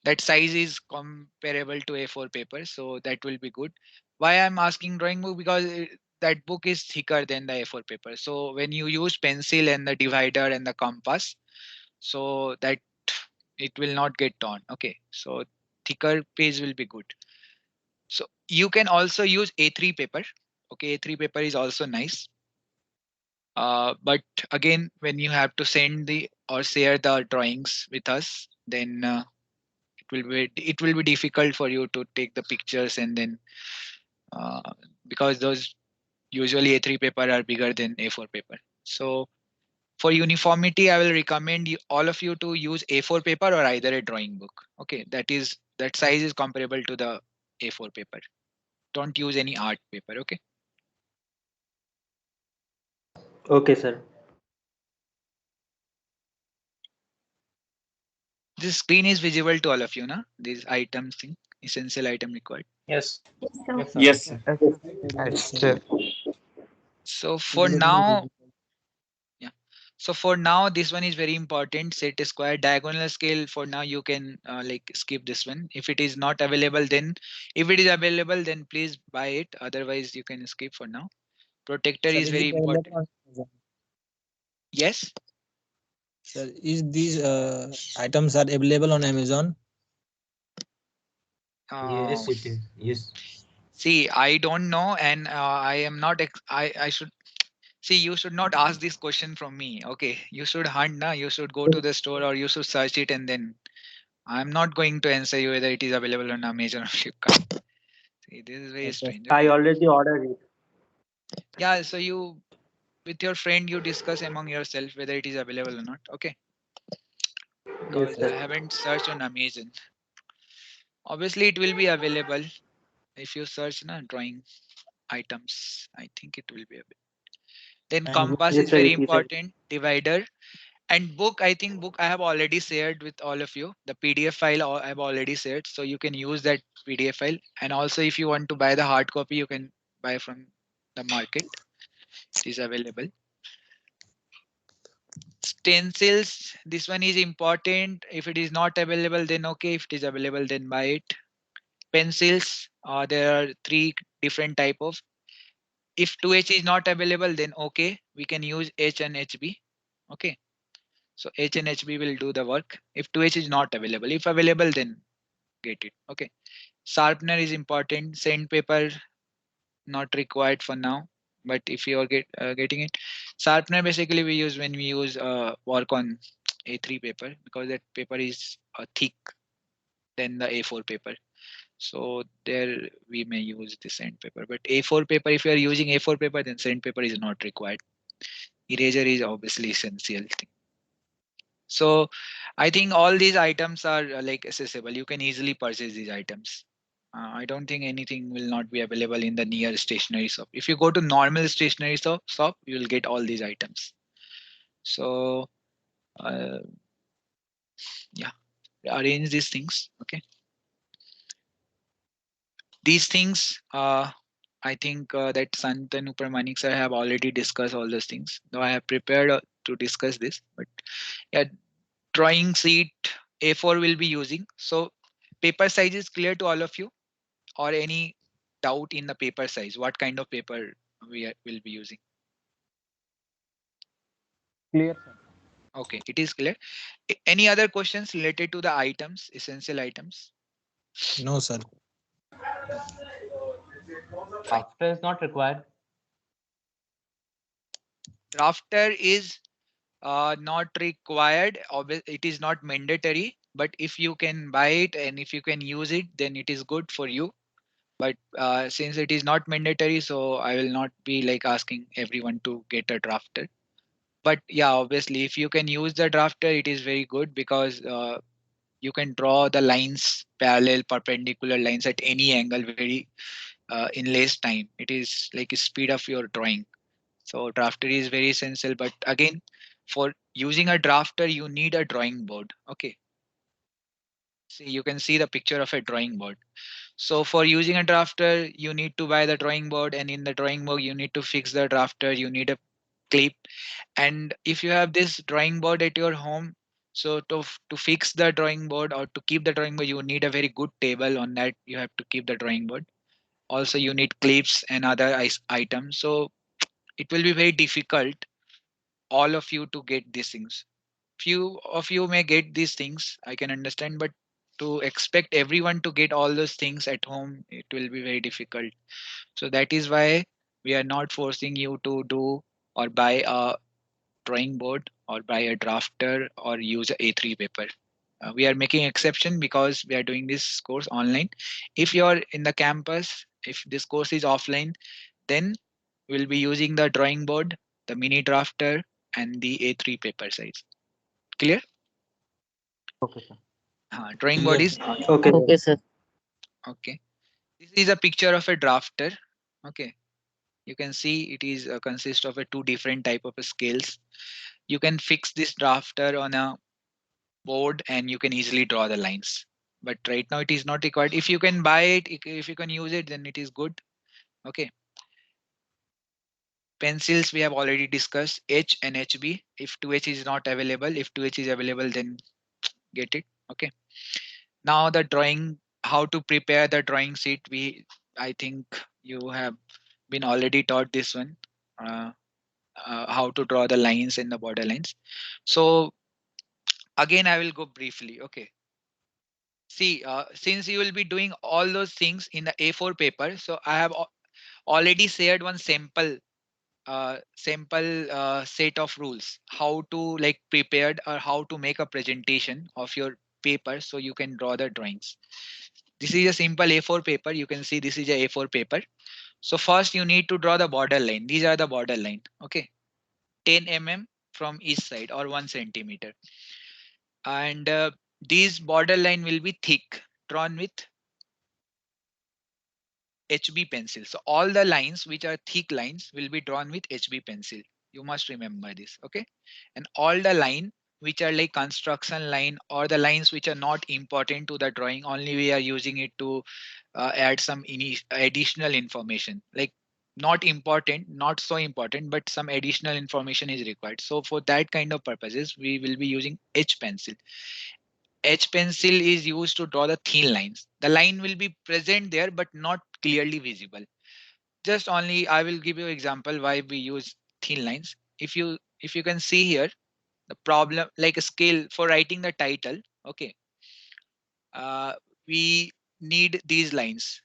D: That size is comparable to A4 paper, so that will be good. Why I'm asking drawing book? Because that book is thicker than the A4 paper. So when you use pencil and the divider and the compass, so that it will not get torn. Okay, so thicker page will be good. So you can also use A3 paper. Okay, A3 paper is also nice. But again, when you have to send the or share the drawings with us, then it will be difficult for you to take the pictures, and then because those usually A3 paper are bigger than A4 paper. So for uniformity, I will recommend you, all of you, to use A4 paper or either a drawing book. Okay, that size is comparable to the A4 paper. Don't use any art paper. Okay.
G: okay, sir.
D: This screen is visible to all of you, na? These items thing, essential item required.
F: Yes.
I: Yes, sir.
B: Yes, sir.
H: Yes, sir.
D: So for now, yeah. So for now, this one is very important. Set square diagonal scale. For now, you can like skip this one. If it is not available, then if it is available, then please buy it. Otherwise, you can skip for now. Protector
J: Sir,
D: is
J: is
D: very
J: it available
D: important.
J: on Amazon?
D: Yes.
J: Sir, is these items are available on Amazon?
G: Yes,
D: Um,
G: it is. Yes.
D: See, I don't know, and I am not. I should see. You should not ask this question from me. Okay, you should hunt. Na, you should go to the store or you should search it, and then I'm not going to answer you whether it is available on Amazon or Flipkart. See, this is very
J: Okay.
D: strange.
G: I
D: Okay.
G: already ordered it.
D: Yeah. So you, with your friend, you discuss among yourself whether it is available or not. Okay.
G: Yes,
D: Because I
G: sir.
D: haven't searched on Amazon. Obviously, it will be available if you search na drawing items. I think it will be available. Then
J: And
D: compass
G: Yes,
D: is
G: sir.
D: very
G: It is.
D: important. Divider and book. I think book I have already shared with all of you. The PDF file I have already shared, so you can use that PDF file. And also, if you want to buy the hard copy, you can buy from the market. It is available. Stencils. This one is important. If it is not available, then okay. If it is available, then buy it. Pencils. There are three different type of. If 2H is not available, then okay, we can use H and HB. Okay. So H and HB will do the work. If 2H is not available, if available, then get it. Okay. Sharpener is important. Sandpaper not required for now. But if you are getting it, sharpener basically we use when we use work on A3 paper, because that paper is thick than the A4 paper. So there we may use the sandpaper. But A4 paper, if you are using A4 paper, then sandpaper is not required. Eraser is obviously essential thing. So I think all these items are like accessible. You can easily purchase these items. I don't think anything will not be available in the near stationery shop. If you go to normal stationery shop, you will get all these items. So uh, yeah, arrange these things. Okay, these things. I think that Sant and Upramanik sir have already discussed all those things. Though I have prepared to discuss this, but yeah, drawing sheet A4 will be using. So paper size is clear to all of you, or any doubt in the paper size? What kind of paper will be using?
K: Clear, sir.
D: Okay, it is clear. Any other questions related to the items, essential items?
J: No, sir.
F: After is not required.
D: Drafter is not required. It is not mandatory, but if you can buy it and if you can use it, then it is good for you. But since it is not mandatory, so I will not be like asking everyone to get a drafter. But yeah, obviously, if you can use the drafter, it is very good because you can draw the lines, parallel, perpendicular lines at any angle very in less time. It is like a speed of your drawing. So drafter is very essential. But again, for using a drafter, you need a drawing board. Okay. See, you can see the picture of a drawing board. So for using a drafter, you need to buy the drawing board, and in the drawing board, you need to fix the drafter. You need a clip, and if you have this drawing board at your home, so to fix the drawing board or to keep the drawing board, you need a very good table. On that, you have to keep the drawing board. Also, you need clips and other items. So it will be very difficult all of you to get these things. Few of you may get these things, I can understand, but to expect everyone to get all those things at home, it will be very difficult. So that is why we are not forcing you to do or buy a drawing board or buy a drafter or use a A3 paper. We are making exception because we are doing this course online. If you're in the campus, if this course is offline, then we'll be using the drawing board, the mini drafter, and the A3 paper size. Clear?
F: Okay, sir.
D: Drawing board
J: Clear.
D: is
F: Okay.
E: Okay, sir.
D: okay. This is a picture of a drafter. Okay, you can see it is consists of a two different type of scales. You can fix this drafter on a board and you can easily draw the lines. But right now it is not required. If you can buy it, if you can use it, then it is good. Okay. Pencils we have already discussed, H and HB. If 2H is not available, if 2H is available, then get it. Okay. Now the drawing, how to prepare the drawing sheet. I think you have been already taught this one. Uh, how to draw the lines and the border lines. So again, I will go briefly. Okay. See, since you will be doing all those things in the A4 paper, so I have already shared one sample set of rules how to like prepared or how to make a presentation of your paper so you can draw the drawings. This is a simple A4 paper. You can see this is a A4 paper. So first you need to draw the border line. These are the border line. Okay, 10 mm from each side or 1 centimeter, and these border line will be thick, drawn with HB pencil. So all the lines which are thick lines will be drawn with HB pencil. You must remember this, okay? And all the line which are like construction line or the lines which are not important to the drawing, only we are using it to add some additional information, like not important, not so important, but some additional information is required. So for that kind of purposes, we will be using H pencil. H pencil is used to draw the thin lines. The line will be present there, but not clearly visible. Just only I will give you example why we use thin lines. If you can see here, the problem like a scale for writing the title. Okay, uh, we need these lines,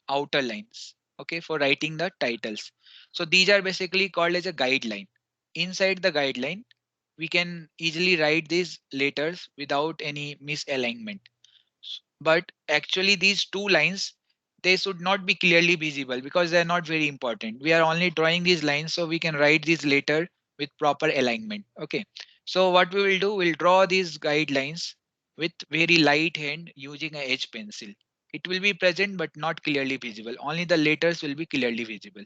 D: outer lines. Okay, for writing the titles. So these are basically called as a guideline. Inside the guideline, we can easily write these letters without any misalignment. But actually these two lines, they should not be clearly visible because they're not very important. We are only drawing these lines so we can write these later with proper alignment. Okay, so what we will do, we'll draw these guidelines with very light hand using a H pencil. It will be present but not clearly visible, only the letters will be clearly visible.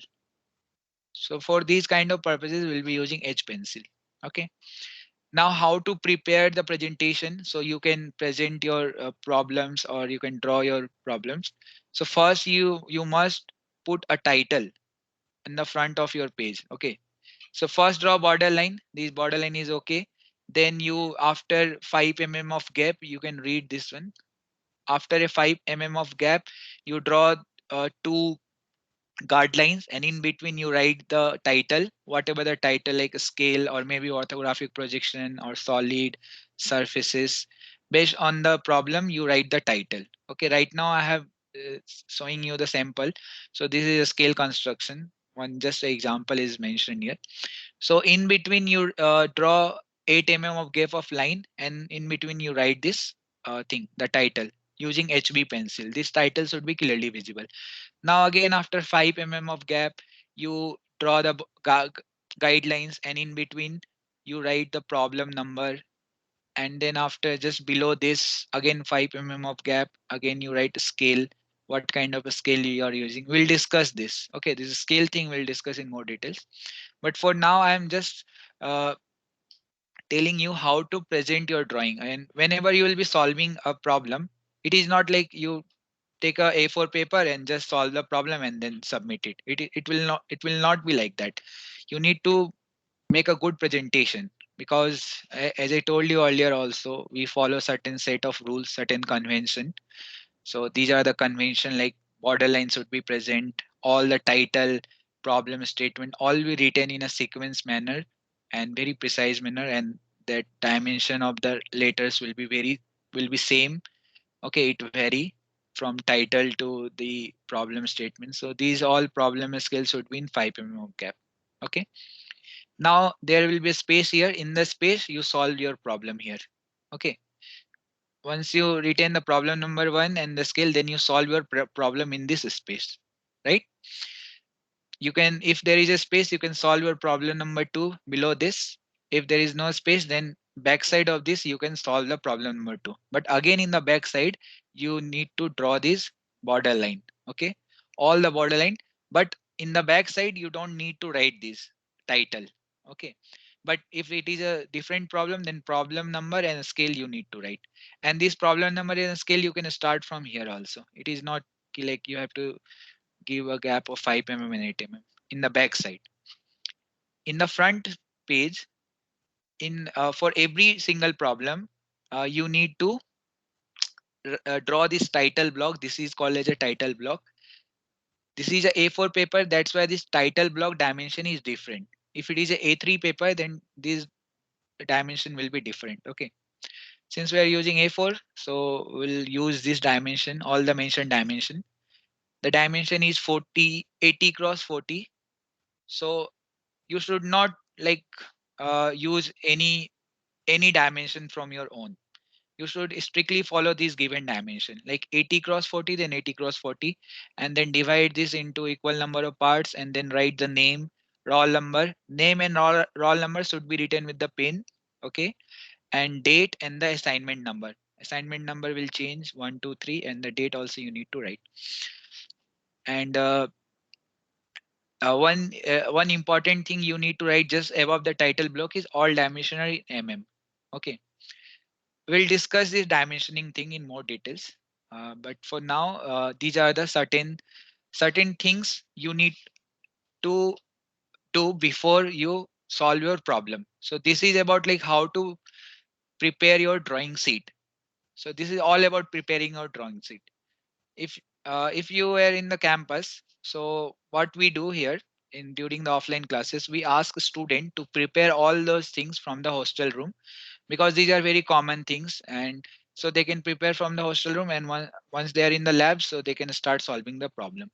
D: So for these kind of purposes we'll be using H pencil. Okay, now how to prepare the presentation so you can present your problems or you can draw your problems. So first you must put a title in the front of your page. Okay, so first draw border line. This border line is okay. Then you, after 5 mm of gap, you can read this one. After a 5 mm of gap, you draw two guidelines, and in between you write the title, whatever the title, like a scale or maybe orthographic projection or solid surfaces. Based on the problem, you write the title. Okay, right now I have showing you the sample. So this is a scale construction. One just an example is mentioned here. So in between you draw 8 mm of gap of line, and in between you write this thing, the title, using HB pencil. This title should be clearly visible. Now again, after 5 mm of gap, you draw the guidelines, and in between you write the problem number, and then after just below this again 5 mm of gap, again you write a scale, what kind of a scale you are using. We'll discuss this. Okay, this is scale thing we'll discuss in more details. But for now, I'm just uh, telling you how to present your drawing. And whenever you will be solving a problem, it is not like you take a A4 paper and just solve the problem and then submit it. It will not be like that. You need to make a good presentation, because as I told you earlier also, we follow certain set of rules, certain convention. So these are the convention, like borderline should be present, all the title, problem statement, all be written in a sequence manner and very precise manner, and that dimension of the letters will be same. Okay, it vary from title to the problem statement. So these all problem scales should be in 5 mm of gap. Okay. Now there will be a space here. In the space, you solve your problem here. Okay. Once you retain the problem number 1 and the scale, then you solve your problem in this space, right? You can, if there is a space, you can solve your problem number 2 below this. If there is no space, then backside of this you can solve the problem number 2. But again, in the backside, you need to draw this borderline. Okay, all the borderline. But in the backside, you don't need to write this title. Okay, but if it is a different problem, then problem number and scale you need to write. And this problem number and scale you can start from here also. It is not like you have to give a gap of 5 mm and 8 mm in the back side. In the front page, in for every single problem, you need to draw this title block. This is called as a title block. This is a A4 paper, that's why this title block dimension is different. If it is a A3 paper, then this dimension will be different. Okay, since we are using A4, so we'll use this dimension, all the mentioned dimension. The dimension is 80 cross 40. So you should not like use any dimension from your own. You should strictly follow this given dimension, like 80 cross 40, then 80 cross 40, and then divide this into equal number of parts, and then write the name, roll number. Name and roll number should be written with the pen. Okay, and date and the assignment number. Assignment number will change 1 2 3, and the date also you need to write. And one important thing you need to write just above the title block is all dimensional in mm. Okay, we'll discuss this dimensioning thing in more details, but for now, these are the certain things you need to do before you solve your problem. So this is about like how to prepare your drawing sheet. So this is all about preparing your drawing sheet. If you were in the campus, so what we do here in during the offline classes, we ask student to prepare all those things from the hostel room, because these are very common things, and so they can prepare from the hostel room, and once they are in the lab, so they can start solving the problem.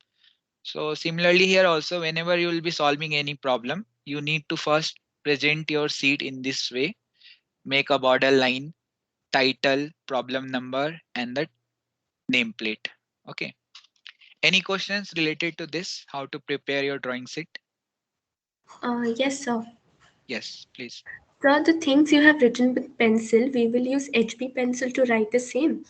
D: So similarly here also, whenever you will be solving any problem, you need to first present your sheet in this way. Make a border line, title, problem number, and the nameplate. Okay, any questions related to this, how to prepare your drawing sheet?
I: Yes, sir.
D: Yes, please.
I: Sir, the things you have written with pencil, we will use HB pencil to write the same.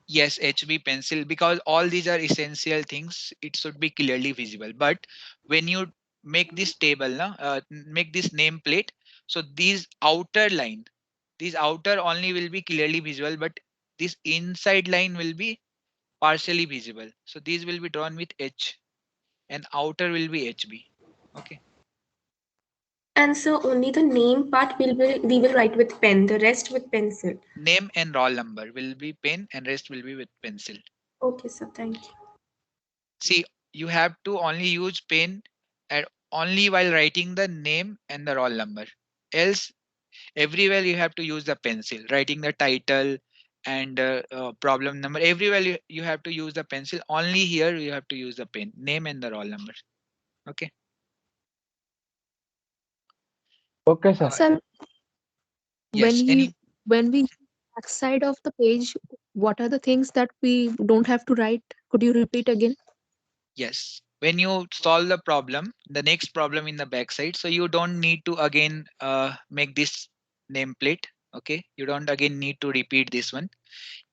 D: Yes, HB pencil, because all these are essential things. It should be clearly visible. But when you make this table, make this nameplate, so these outer only will be clearly visible, but this inside line will be partially visible. So these will be drawn with H, and outer will be HB. Okay.
I: And so only the name part we will write with pen, the rest with pencil.
D: Name and roll number will be pen, and rest will be with pencil.
I: Okay, sir. Thank you.
D: See, you have to only use pen and only while writing the name and the roll number. Else, everywhere you have to use the pencil, writing the title and problem number. Everywhere you have to use the pencil. Only here you have to use the pen, name and the roll number. Okay.
C: Okay, sir.
K: Sir,
D: Yes.
K: when we backside of the page, what are the things that we don't have to write? Could you repeat again?
D: Yes. When you solve the problem, the next problem in the backside, so you don't need to again make this nameplate. Okay. You don't again need to repeat this one.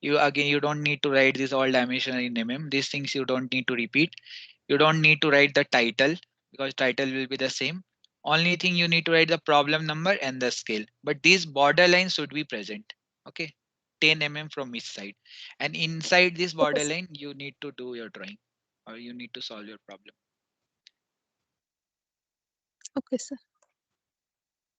D: You don't need to write this all dimension in These things you don't need to repeat. You don't need to write the title because title will be the same. Only thing you need to write the problem number and the scale. But these borderlines should be present. Okay. 10 from each side. And inside this borderline, you need to do your drawing or you need to solve your problem.
K: Okay, sir.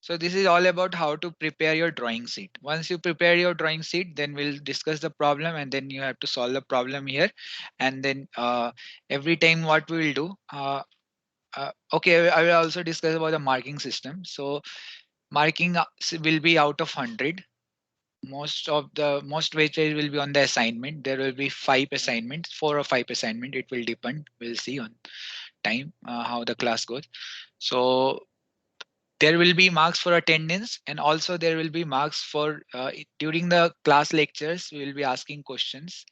D: So this is all about how to prepare your drawing sheet. Once you prepare your drawing sheet, then we'll discuss the problem and then you have to solve the problem here. And then every time what we will do, okay, I will also discuss about the marking system. So marking will be out of 100. Most weightage will be on the assignment. There will be 5 assignments, 4 or 5 assignment. It will depend. We'll see on time how the class goes. So there will be marks for attendance and also there will be marks for during the class lectures. We will be asking questions.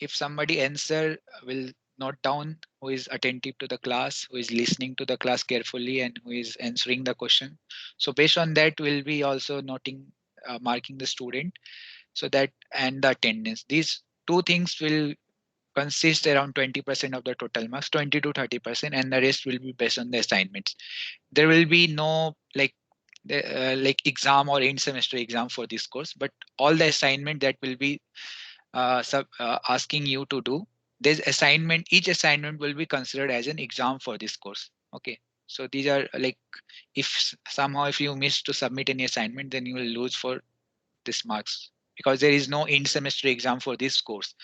D: If somebody answer, will note down who is attentive to the class, who is listening to the class carefully and who is answering the question. So based on that, we'll be also noting marking the student, so that and the attendance. These two things will consist around 20% of the total marks, 20 to 30%, and the rest will be based on the assignments. There will be no like exam or end semester exam for this course, but all the assignment that will be asking you to do, this assignment, each assignment will be considered as an exam for this course. Okay. So these are like, if somehow if you miss to submit any assignment, then you will lose for this marks because there is no end semester exam for this course.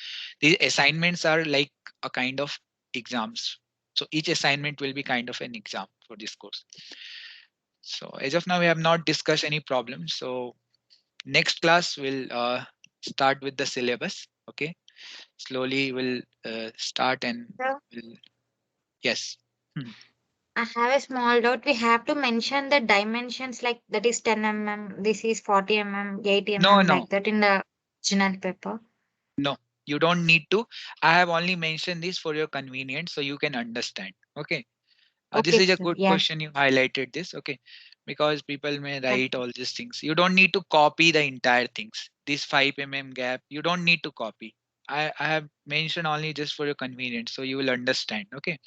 D: These assignments are like a kind of exams. So each assignment will be kind of an exam for this course. So as of now, we have not discussed any problems. So next class will start with the syllabus. Okay. Slowly we'll start and
L: Sir,
D: we'll, yes.
L: I have a small doubt. We have to mention the dimensions like that is 10 this is 40 80
D: No,
L: like that in the original paper.
D: No, you don't need to. I have only mentioned this for your convenience so you can understand. Okay. This
L: Okay,
D: is a
L: sir.
D: good
L: Yeah.
D: question. You highlighted this. Okay. Because people may write all these things. You don't need to copy the entire things. This 5 gap, you don't need to copy. I have mentioned only just for your convenience so you will understand. Okay.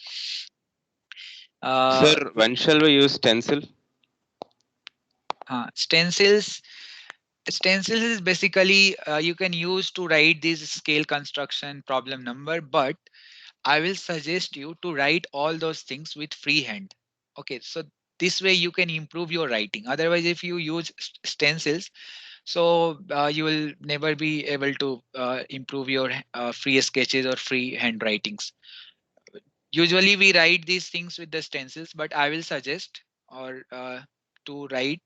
H: Sir, when shall we use stencil?
D: Stencils is basically you can use to write this scale construction problem number, but I will suggest you to write all those things with freehand. Okay, so this way you can improve your writing. Otherwise, if you use stencils, so you will never be able to improve your free sketches or free handwritings. Usually we write these things with the stencils, but I will suggest or to write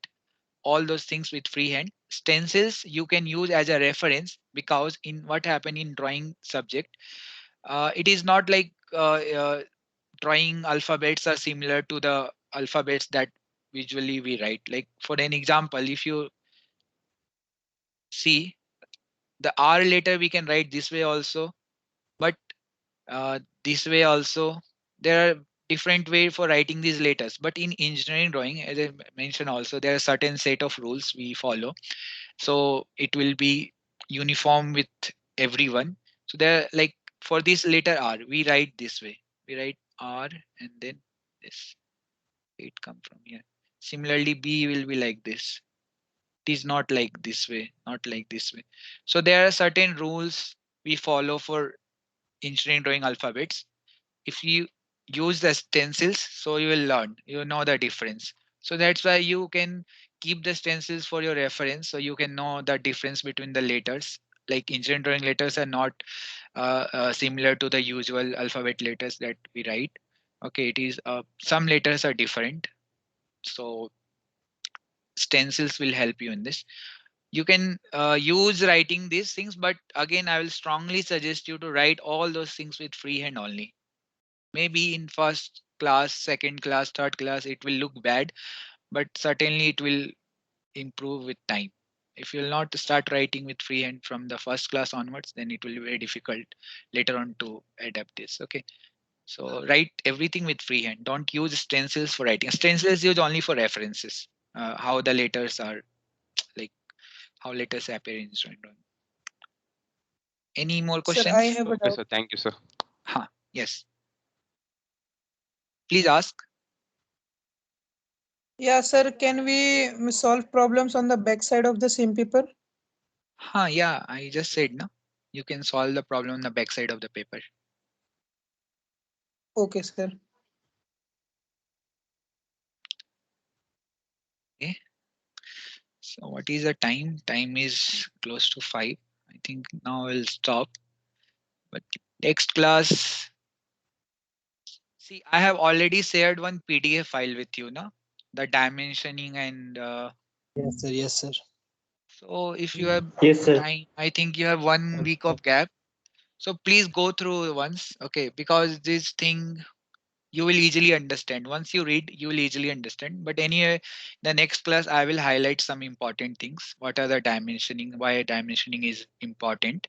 D: all those things with freehand. Stencils you can use as a reference because in what happened in drawing subject, it is not like drawing alphabets are similar to the alphabets that visually we write. Like for an example, if you see the R letter, we can write this way also, but this way also. There are different way for writing these letters, but in engineering drawing, as I mentioned also, there are certain set of rules we follow. So it will be uniform with everyone. So there, like for this letter R, we write this way. We write R and then this. It come from here. Similarly, B will be like this. It is not like this way, not like this way. So there are certain rules we follow for engineering drawing alphabets. If you use the stencils, so you will learn, you know the difference. So that's why you can keep the stencils for your reference, so you can know the difference between the letters. like incident drawing letters are not similar to the usual alphabet letters that we write. Okay, it is some letters are different. So stencils will help you in this. You can use writing these things, but again, I will strongly suggest you to write all those things with freehand only. Maybe in first class, second class, third class, it will look bad, but certainly it will improve with time. If you'll not start writing with freehand from the first class onwards, then it will be very difficult later on to adapt this. Okay. So write everything with freehand. Don't use stencils for writing. Stencils used only for references. How the letters are, like how letters appear in instrument drawing. Any more
M: Sir,
D: questions?
M: I have a
H: Okay,
M: doubt.
H: sir. Thank you, sir.
D: Huh. Yes. Please ask.
M: Yeah, sir, can we solve problems on the back side of the same paper?
D: Yeah, I just said no. You can solve the problem on the back side of the paper.
M: Okay, sir.
D: Okay. So what is the time? Time is close to 5. I think now I'll stop. But next class, see, I have already shared one PDF file with you, no? The dimensioning and
J: Yes, sir. Yes, sir.
D: so if you have
F: Yes, sir.
D: time, I think you have 1 week of gap. So please go through once, okay? Because this thing you will easily understand. Once you read, you will easily understand. But anyway, the next class I will highlight some important things. What are the dimensioning? Why dimensioning is important,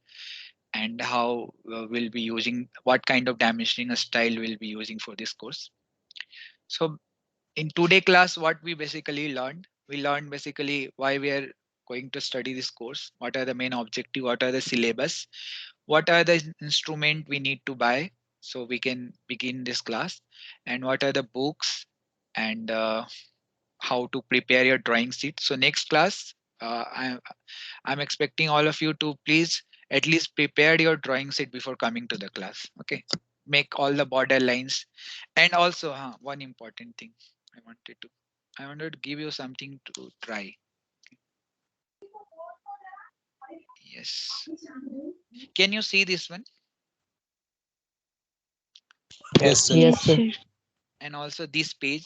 D: and how we'll be using what kind of dimensioning style we'll be using for this course. So in today class, what we basically learned basically why we are going to study this course, what are the main objective, what are the syllabus, what are the instrument we need to buy so we can begin this class, and what are the books, and how to prepare your drawing sheet. So next class, I'm expecting all of you to please at least prepare your drawing sheet before coming to the class. Okay, make all the border lines, and also one important thing I wanted to give you something to try. Yes, can you see this one?
J: Yes, sir.
N: Yes, sir.
D: And also this page.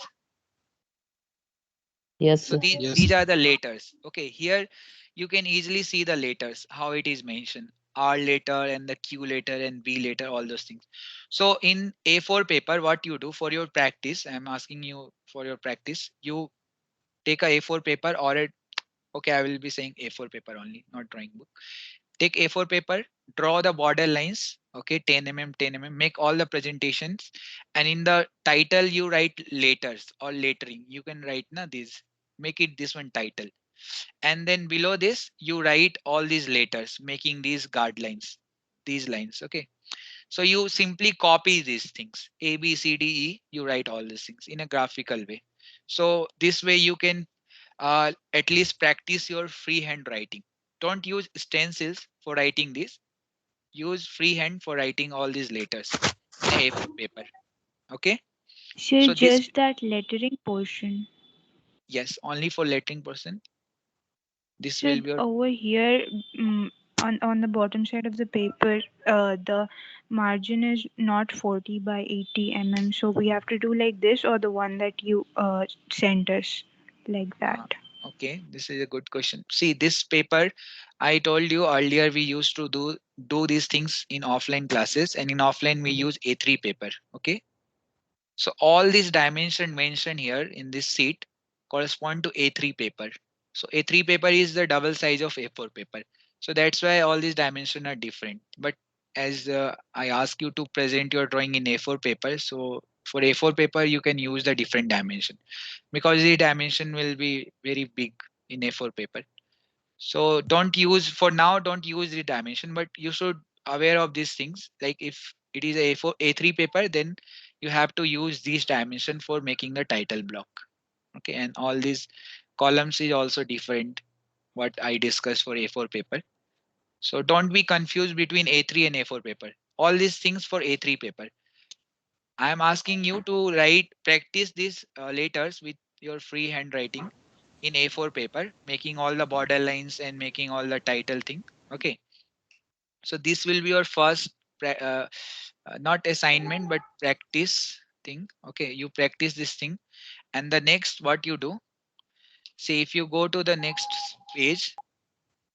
N: Yes,
D: So
N: sir.
D: these are the letters. Okay, here you can easily see the letters, how it is mentioned. R letter and the Q letter and B letter, all those things. So in A4 paper, what you do for your practice, I'm asking you for your practice, you take a A4 paper or a, okay, I will be saying A4 paper only, not drawing book. Take A4 paper, draw the border lines, okay, 10 mm, 10 mm, make all the presentations, and in the title you write letters or lettering. You can write na this, make it this one title, and then below this you write all these letters, making these guard lines, these lines. Okay, so you simply copy these things, A, B, C, D, E. You write all these things in a graphical way. So this way you can at least practice your freehand writing. Don't use stencils for writing this. Use freehand for writing all these letters in a A4 paper. Okay.
N: Sir,
D: So this,
N: just that lettering portion.
D: yes, only for lettering person. This
N: So
D: will be your,
N: over here, on the bottom side of the paper, the margin is not 40 by 80 mm. So we have to do like this, or the one that you sent us, like that.
D: okay. This is a good question. See this paper, I told you earlier we used to do these things in offline classes, and in offline we use A3 paper. Okay. So all these dimension mentioned here in this sheet correspond to A3 paper. So A3 paper is the double size of A4 paper. So that's why all these dimensions are different. But as I ask you to present your drawing in A4 paper, so for A4 paper you can use the different dimension, because the dimension will be very big in A4 paper. So don't use, for now, don't use the dimension, but you should aware of these things. Like if it is A4, A3 paper, then you have to use these dimension for making the title block. Okay, and all these columns is also different, what I discussed for A4 paper. So don't be confused between A3 and A4 paper. All these things for A3 paper. I am asking you to practice these letters with your free handwriting in A4 paper, making all the border lines and making all the title thing. Okay. So this will be your first not assignment but practice thing. Okay, you practice this thing, and the next what you do, see if you go to the next page,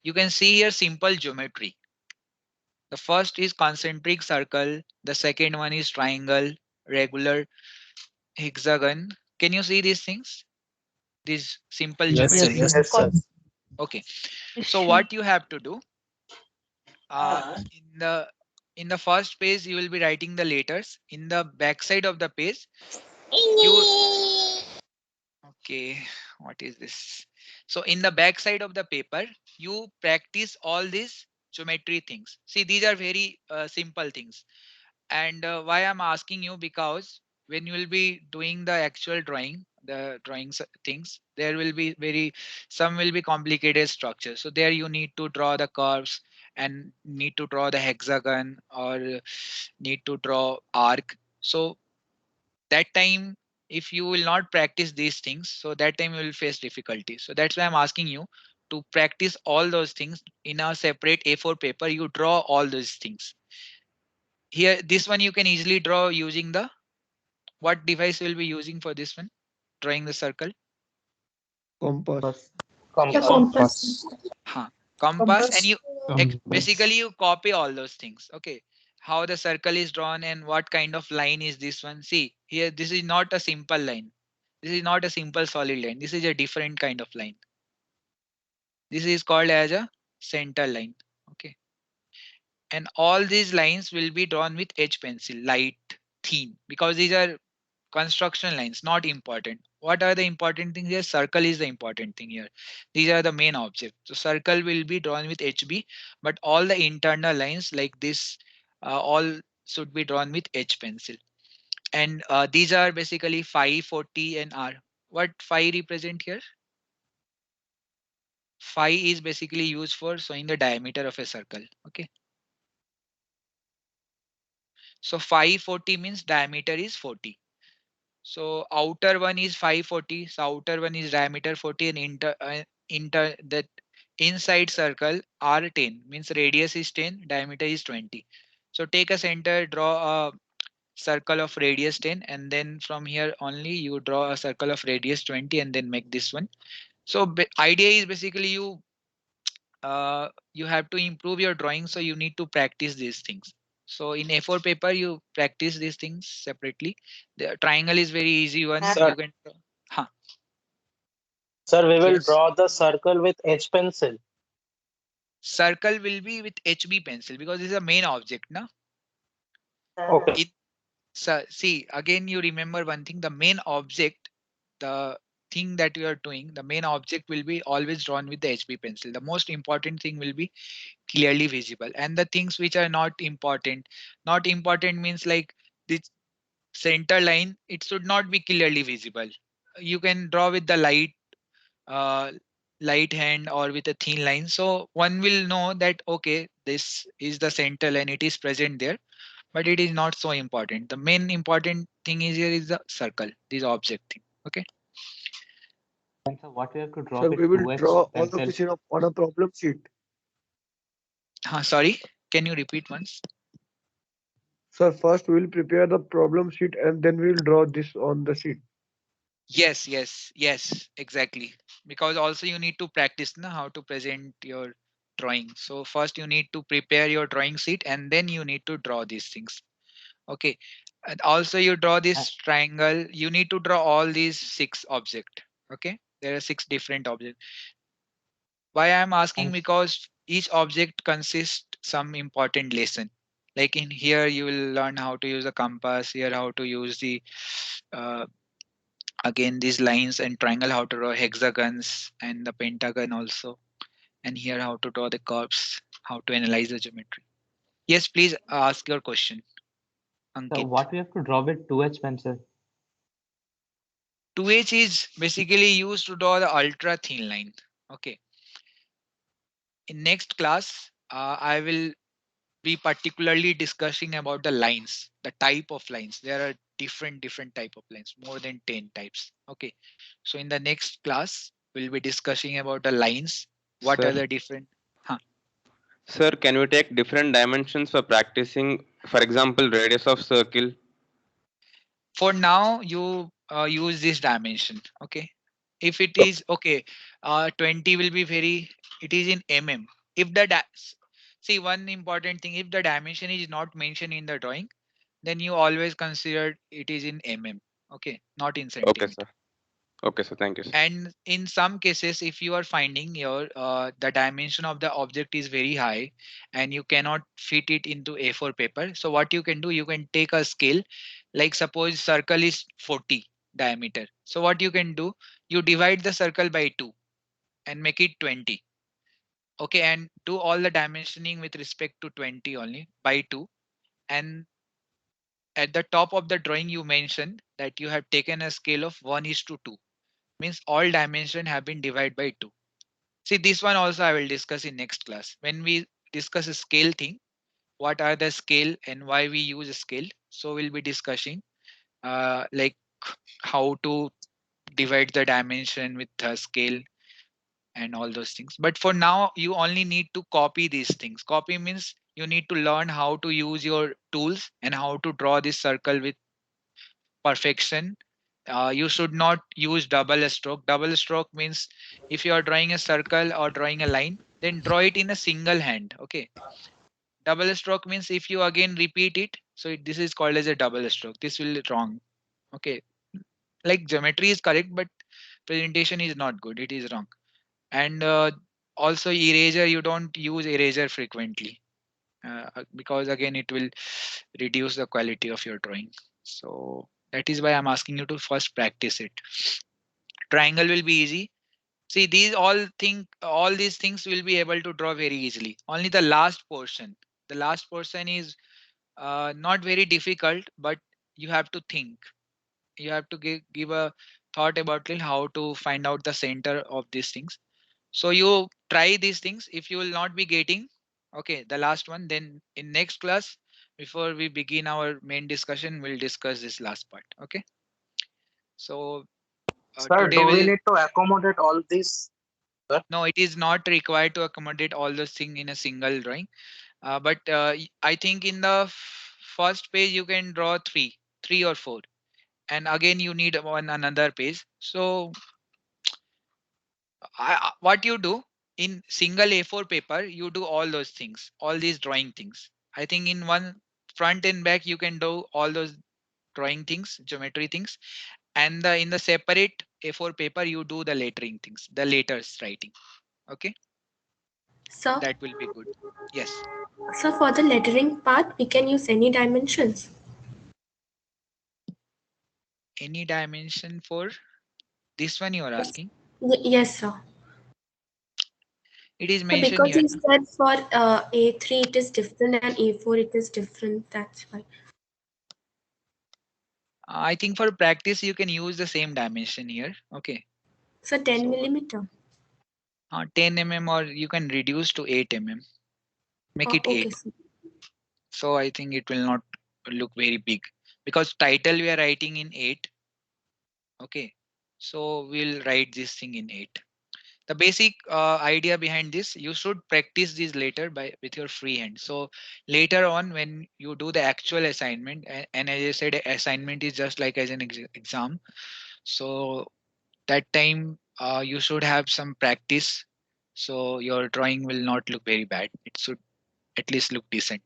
D: you can see here simple geometry. The first is concentric circle, the second one is triangle, regular, hexagon. Can you see these things? These simple
J: Yes, sir.
D: geometry.
J: Yes.
F: Yes, sir.
D: Okay. So what you have to do, in the first page you will be writing the letters. In the back side of the page, you okay. What is this? So in the back side of the paper, you practice all these geometry things. See, these are very simple things. And why I'm asking you, because when you will be doing the actual drawing, the drawings things, there will be some will be complicated structures. So there you need to draw the curves and need to draw the hexagon or need to draw arc. So that time, if you will not practice these things, so that time you will face difficulty. So that's why I'm asking you to practice all those things in a separate A4 paper. You draw all those things. Here, this one you can easily draw using the, what device will be using for this one? Drawing the circle?
C: Compass.
F: Compass.
D: Compass, and you
J: Compass.
D: basically you copy all those things. Okay, how the circle is drawn and what kind of line is this one. See here, this is not a simple line. This is not a simple solid line. This is a different kind of line. This is called as a center line. Okay, and all these lines will be drawn with H pencil, light, thin, because these are construction lines, not important. What are the important things here? Circle is the important thing here. These are the main objects. So circle will be drawn with HB, but all the internal lines like this, all should be drawn with H pencil. And these are basically phi, 40 and R. What phi represent here? Phi is basically used for showing the diameter of a circle. Okay. So phi 40 means diameter is 40. So outer one is 540. So outer one is diameter 40 and inter that inside circle R10 means radius is 10, diameter is 20. So take a center, draw a circle of radius 10, and then from here only you draw a circle of radius 20 and then make this one. So idea is basically you have to improve your drawing, so you need to practice these things. So in A4 paper you practice these things separately. The triangle is very easy one.
F: Sir,
D: You can
F: sir, we will
D: yes,
F: draw the circle with H pencil.
D: circle will be with HB pencil because this is a main object na.
F: Okay.
D: So see, again you remember one thing, the main object, the thing that you are doing, the main object will be always drawn with the HB pencil. The most important thing will be clearly visible, and the things which are not important means like this center line, it should not be clearly visible. You can draw with the uh, light hand or with a thin line, so one will know that okay, this is the center line, it is present there, but it is not so important. The main important thing is here is the circle, this object thing. Okay.
O: And so what we have to draw
C: So
O: with
C: we will
O: 2H
C: draw all of
O: pencil.
C: this on a problem sheet.
D: Sorry, can you repeat once?
C: So first we will prepare the problem sheet and then we will draw this on the sheet.
D: Yes, exactly. Because also you need to practice na, how to present your drawing. So first you need to prepare your drawing sheet and then you need to draw these things. Okay. And also you draw this triangle. You need to draw all these 6 objects. Okay. There are 6 different objects. Why I'm asking, because each object consists some important lesson. Like in here you will learn how to use a compass, here how to use the uh, again these lines and triangle, how to draw hexagons and the pentagon also, and here how to draw the curves, how to analyze the geometry. Yes, please ask your question,
O: So
D: Ankit.
O: what we have to draw with 2H pencil?
D: 2H is basically used to draw the ultra thin line. Okay, in next class I will be particularly discussing about the lines, the type of lines. There are different type of lines, more than 10 types. Okay, so in the next class we'll be discussing about the lines, what are
B: Sir.
D: the different
H: Sir, can we take different dimensions for practicing? For example, radius of circle.
D: For now, you use this dimension. Okay. If it is okay, 20 will be very. It is in mm. If the see, one important thing, if the dimension is not mentioned in the drawing, then you always consider it is in mm. Okay, not in
H: Okay,
D: centimeter.
H: sir. Okay, sir. Thank you, sir.
D: And in some cases, if you are finding your the dimension of the object is very high and you cannot fit it into A4 paper, so what you can do, you can take a scale, like suppose circle is 40 diameter. So what you can do, you divide the circle by 2 and make it 20. Okay, and do all the dimensioning with respect to 20 only by 2. And at the top of the drawing, you mentioned that you have taken a scale of 1:2. Means all dimension have been divided by 2. See, this one also I will discuss in next class. When we discuss a scale thing, what are the scale and why we use a scale. So we'll be discussing like how to divide the dimension with a scale and all those things. But for now, you only need to copy these things. Copy means you need to learn how to use your tools and how to draw this circle with perfection. You should not use double stroke. Double stroke means if you are drawing a circle or drawing a line, then draw it in a single hand. Okay. Double stroke means if you again repeat it, so this is called as a double stroke. This will be wrong. Okay. Like geometry is correct, but presentation is not good. It is wrong. And also eraser, you don't use eraser frequently because again it will reduce the quality of your drawing. So that is why I'm asking you to first practice it. Triangle will be easy. See, all these things will be able to draw very easily. Only the last portion. The last portion is not very difficult, but you have to think. You have to give a thought about how to find out the center of these things. So you try these things. If you will not be getting, okay, the last one, then in next class, before we begin our main discussion, we'll discuss this last part. Okay. So
F: Sir,
D: today
F: do we
D: we'll.
F: need to accommodate all this? Sir?
D: No, it is not required to accommodate all those things in a single drawing. But I think in the first page you can draw three or four, and again you need one another page. So what you do in single A4 paper, you do all those things, all these drawing things. I think in one front and back you can do all those drawing things, geometry things, and in the separate A4 paper you do the lettering things, the letters writing. Okay.
I: So
D: That will be good. Yes.
I: So for the lettering part, we can use any dimensions.
D: Any dimension for this one you are asking?
I: Yes, sir.
D: It is
I: So
D: mentioned
I: because
D: here.
I: he said for A3 it is different and A4 it is different. That's why.
D: I think for practice you can use the same dimension here. Okay.
I: So 10 millimeter.
D: 10 mm, or you can reduce to 8 mm. Make it 8.
I: Okay, sir.
D: So I think it will not look very big because title we are writing in 8. Okay. So we'll write this thing in 8. The basic idea behind this, you should practice this later with your free hand. So later on when you do the actual assignment, and as I said, assignment is just like as an exam. So that time you should have some practice. So your drawing will not look very bad. It should at least look decent.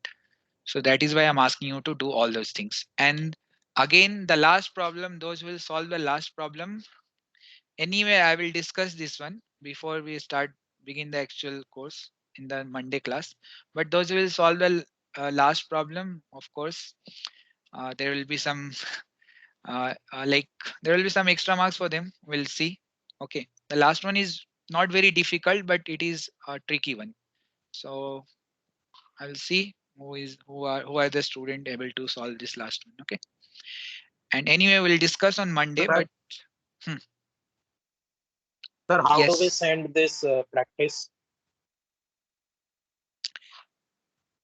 D: So that is why I'm asking you to do all those things. And again, the last problem, those will solve the last problem. Anyway, I will discuss this one before we begin the actual course in the Monday class. But those will solve the last problem. Of course, there will be some like there will be some extra marks for them. We'll see. Okay, the last one is not very difficult, but it is a tricky one. So I will see who are the student able to solve this last one. Okay, and anyway, we'll discuss on Monday.
F: Sir,
D: But
F: sir, how do we
D: yes.
F: send this practice?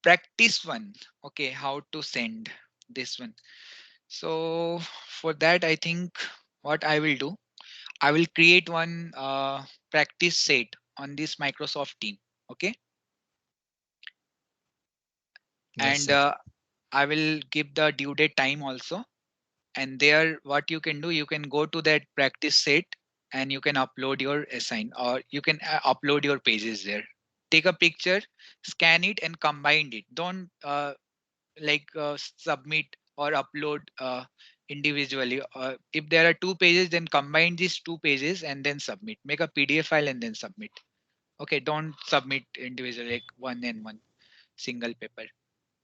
D: Practice one. Okay, how to send this one. So for that, I think what I will do, I will create one practice set on this Microsoft team. Okay.
J: Yes,
D: and
J: sir.
D: I will give the due date time also. And there, what you can do, you can go to that practice set and you can upload your assign, or you can upload your pages there. Take a picture, scan it, and combine it. Don't submit or upload individually. If there are 2 pages, then combine these 2 pages and then submit. Make a PDF file and then submit. Okay, don't submit individually, like one and one single paper.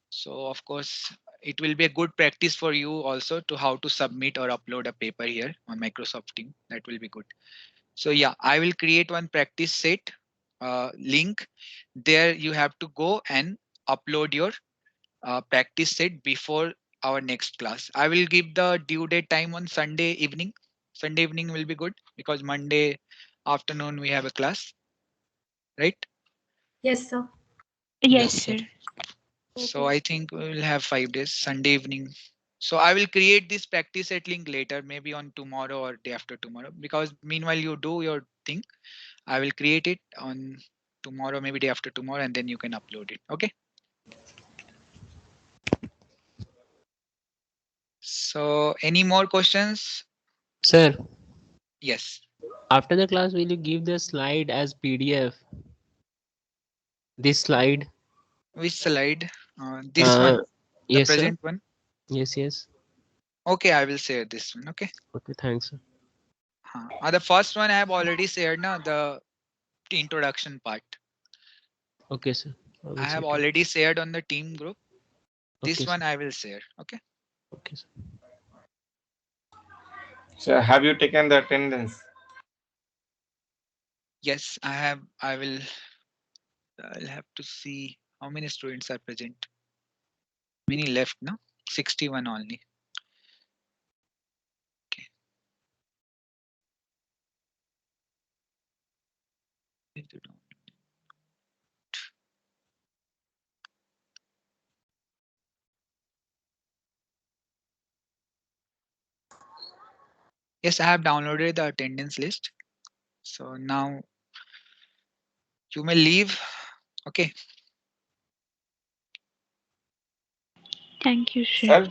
D: So of course, it will be a good practice for you also to how to submit or upload a paper here on Microsoft Team. That will be good. So yeah, I will create one practice set link. There you have to go and upload your practice set before our next class. I will give the due date time on Sunday evening. Sunday evening will be good because Monday afternoon we have a class, right?
I: Yes, sir.
N: Yes,
J: Yes,
N: sir.
J: sir.
D: So I think we will have 5 days, Sunday evening. So I will create this practice set link later, maybe on tomorrow or day after tomorrow, because meanwhile you do your thing. I will create it on tomorrow, maybe day after tomorrow, and then you can upload it. Okay. So any more questions?
O: Sir,
D: Yes.
O: after the class, will you give the slide as PDF? This slide?
D: Which slide? This one, the
O: Yes, sir.
D: present one.
O: Yes, yes.
D: Okay, I will share this one. Okay.
O: Okay, thanks, sir.
D: The first one I have already shared now, the introduction part.
O: Okay, sir.
D: I have already shared on the team group. This
O: Okay,
D: one
O: sir.
D: I will share. Okay.
O: Okay, sir.
P: So have you taken the attendance?
D: Yes, I have. I'll have to see how many students are present. Many left, no? 61 only. Okay. Yes, I have downloaded the attendance list. So now you may leave. Okay.
N: Thank you, sir.
P: Sir,